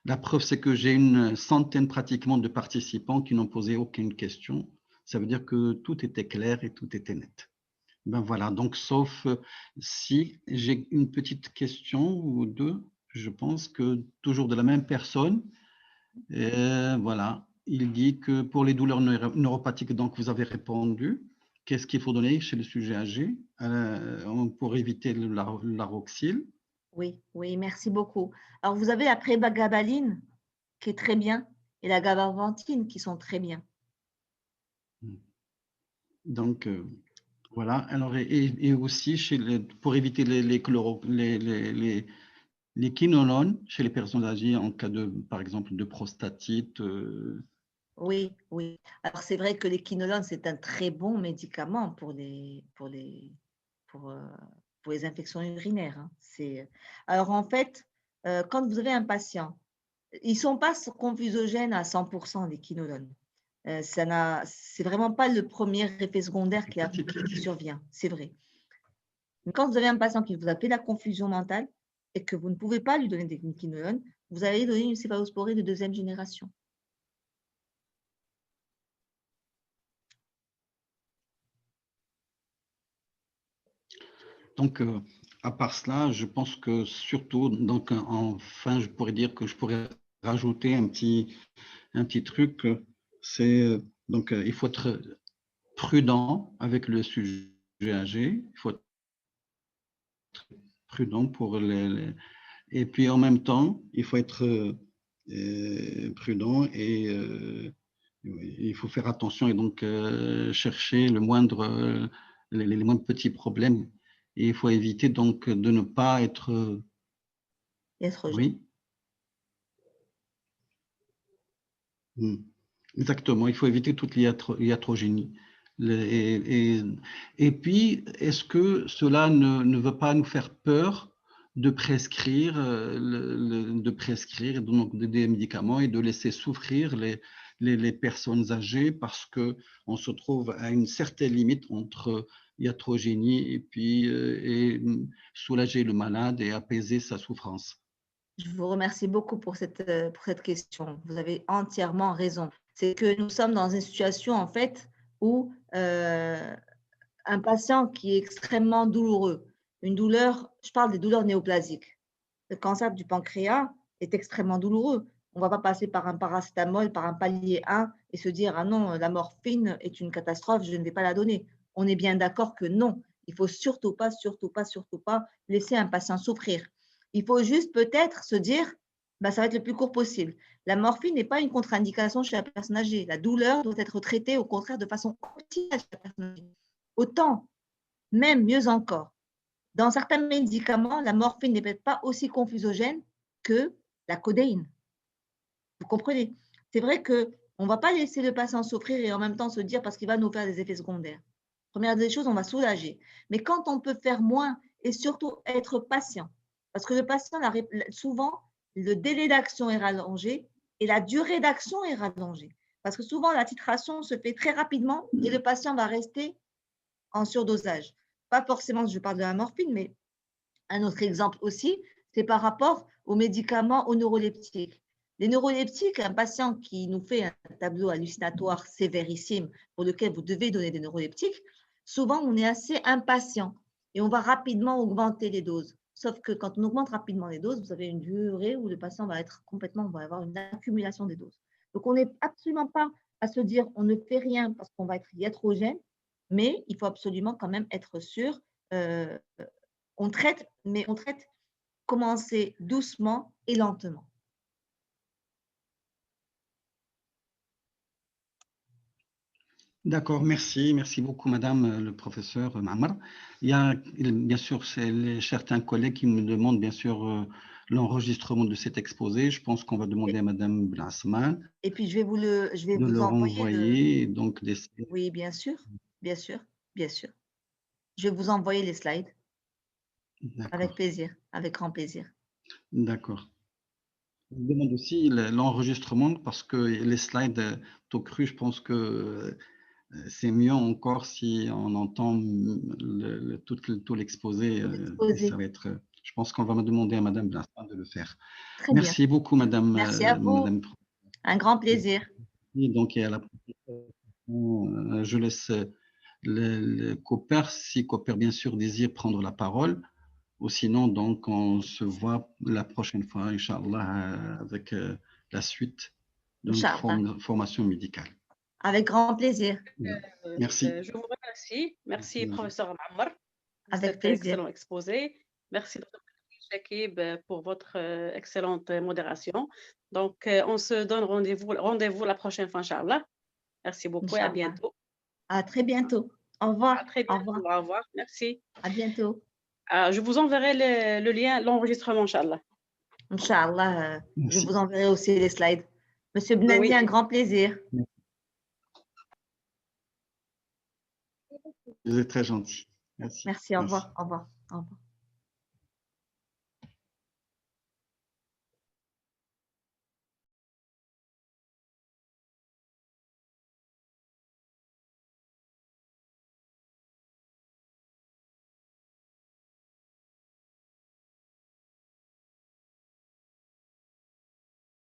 Speaker 3: La preuve, c'est que j'ai une centaine pratiquement de participants qui n'ont posé aucune question. Ça veut dire que tout était clair et tout était net. Ben voilà, donc sauf si j'ai une petite question ou deux, je pense que toujours de la même personne. Voilà, il dit que pour les douleurs neuropathiques, donc vous avez répondu. Qu'est-ce qu'il faut donner chez le sujet âgé pour éviter l'aroxyle?
Speaker 1: Oui, oui, merci beaucoup. Alors, vous avez la prégabaline qui est très bien et la gabapentine qui sont très bien.
Speaker 3: Donc, voilà. Alors, et aussi, pour éviter les quinolones chez les personnes âgées en cas de, par exemple, de prostatite.
Speaker 1: Oui, oui. Alors, c'est vrai que les quinolones, c'est un très bon médicament pour les infections urinaires, hein. Alors, en fait, quand vous avez un patient, ils ne sont pas confusogènes à 100%, les quinolones. C'est vraiment pas le premier effet secondaire qui survient, c'est vrai. Mais quand vous avez un patient qui vous a fait la confusion mentale et que vous ne pouvez pas lui donner des quinolones, vous allez donner une céphalosporine de 2e génération.
Speaker 3: Donc, à part cela, je pense que surtout, donc, enfin, je pourrais dire que je pourrais rajouter un petit truc, c'est donc il faut être prudent avec le sujet âgé, il faut être prudent pour et puis en même temps, il faut être prudent et il faut faire attention et donc chercher les moindres petits problèmes. Et il faut éviter donc de ne pas être. Oui. Exactement, il faut éviter toute iatrogénie. Et puis, est-ce que cela ne veut pas nous faire peur de prescrire, donc des médicaments et de laisser souffrir les personnes âgées parce qu'on se trouve à une certaine limite entre iatrogénie et puis soulager le malade et apaiser sa souffrance?
Speaker 1: Je vous remercie beaucoup pour cette question. Vous avez entièrement raison. C'est que nous sommes dans une situation, en fait, où un patient qui est extrêmement douloureux, une douleur, je parle des douleurs néoplasiques. Le cancer du pancréas est extrêmement douloureux. On ne va pas passer par un paracétamol, par un palier 1 et se dire « Ah non, la morphine est une catastrophe, je ne vais pas la donner ». On est bien d'accord que non. Il ne faut surtout pas laisser un patient souffrir. Il faut juste peut-être se dire bah, ça va être le plus court possible. La morphine n'est pas une contre-indication chez la personne âgée. La douleur doit être traitée, au contraire, de façon optimale chez la personne âgée. Autant, même mieux encore, dans certains médicaments, la morphine n'est peut-être pas aussi confusogène que la codéine. Vous comprenez? C'est vrai qu'on ne va pas laisser le patient souffrir et en même temps se dire parce qu'il va nous faire des effets secondaires. Première des choses, on va soulager. Mais quand on peut faire moins et surtout être patient, parce que le patient, souvent, le délai d'action est rallongé et la durée d'action est rallongée. Parce que souvent, la titration se fait très rapidement et le patient va rester en surdosage. Pas forcément, je parle de la morphine, mais un autre exemple aussi, c'est par rapport aux médicaments aux neuroleptiques. Les neuroleptiques, un patient qui nous fait un tableau hallucinatoire sévérissime pour lequel vous devez donner des neuroleptiques, souvent on est assez impatient et on va rapidement augmenter les doses. Sauf que quand on augmente rapidement les doses, vous avez une durée où le patient va être complètement, on va avoir une accumulation des doses. Donc on n'est absolument pas à se dire on ne fait rien parce qu'on va être iatrogène, mais il faut absolument quand même être sûr. On traite, mais on traite commencer doucement et lentement.
Speaker 3: D'accord, merci. Merci beaucoup, Madame le professeur Mamar. Il y a, bien sûr, certains collègues qui me demandent, bien sûr, l'enregistrement de cet exposé. Je pense qu'on va demander à Madame Blasman
Speaker 1: Et puis, je vais
Speaker 3: de
Speaker 1: vous
Speaker 3: le
Speaker 1: envoyer
Speaker 3: renvoyer. Donc,
Speaker 1: Oui, bien sûr, bien sûr, bien sûr. Je vais vous envoyer les slides avec
Speaker 3: D'accord,
Speaker 1: plaisir, avec grand plaisir.
Speaker 3: d'accord. Je demande aussi l'enregistrement parce que les slides tout cru, je pense que c'est mieux encore si on entend tout l'exposé. Et ça
Speaker 1: Exposé.
Speaker 3: va être, je pense qu'on va me demander à Madame Blasman de le faire.
Speaker 1: Très bien.
Speaker 3: Merci beaucoup, Madame.
Speaker 1: Merci à vous.
Speaker 3: Madame.
Speaker 1: Un grand plaisir.
Speaker 3: Et donc, et à la je laisse le Cooper, si Cooper, bien sûr, désire prendre la parole. Ou sinon, donc, on se voit la prochaine fois, Inch'Allah, avec la suite de notre
Speaker 1: Inch'Allah.
Speaker 3: formation médicale.
Speaker 1: Avec grand plaisir.
Speaker 3: Merci.
Speaker 2: Je vous remercie. Merci, professeur Mamar, pour
Speaker 1: Avec
Speaker 2: cet
Speaker 1: plaisir.
Speaker 2: excellent exposé. Merci, Dr. Chakib, pour votre excellente modération. Donc, on se donne rendez-vous la prochaine fois, Inch'Allah. Merci beaucoup et à
Speaker 1: Inch'Allah.
Speaker 2: bientôt.
Speaker 1: À très bientôt. Au revoir.
Speaker 2: À très
Speaker 1: Au
Speaker 2: bientôt.
Speaker 1: revoir.
Speaker 2: Au revoir. Merci.
Speaker 1: À bientôt.
Speaker 2: Je vous enverrai le lien, l'enregistrement, Inch'Allah.
Speaker 1: Inch'Allah, je
Speaker 3: Merci.
Speaker 1: vous enverrai aussi les slides. Monsieur Benandi,
Speaker 2: Oui.
Speaker 1: un grand plaisir.
Speaker 3: Vous êtes très gentil. Merci.
Speaker 1: Merci, au revoir. Au revoir. Au revoir.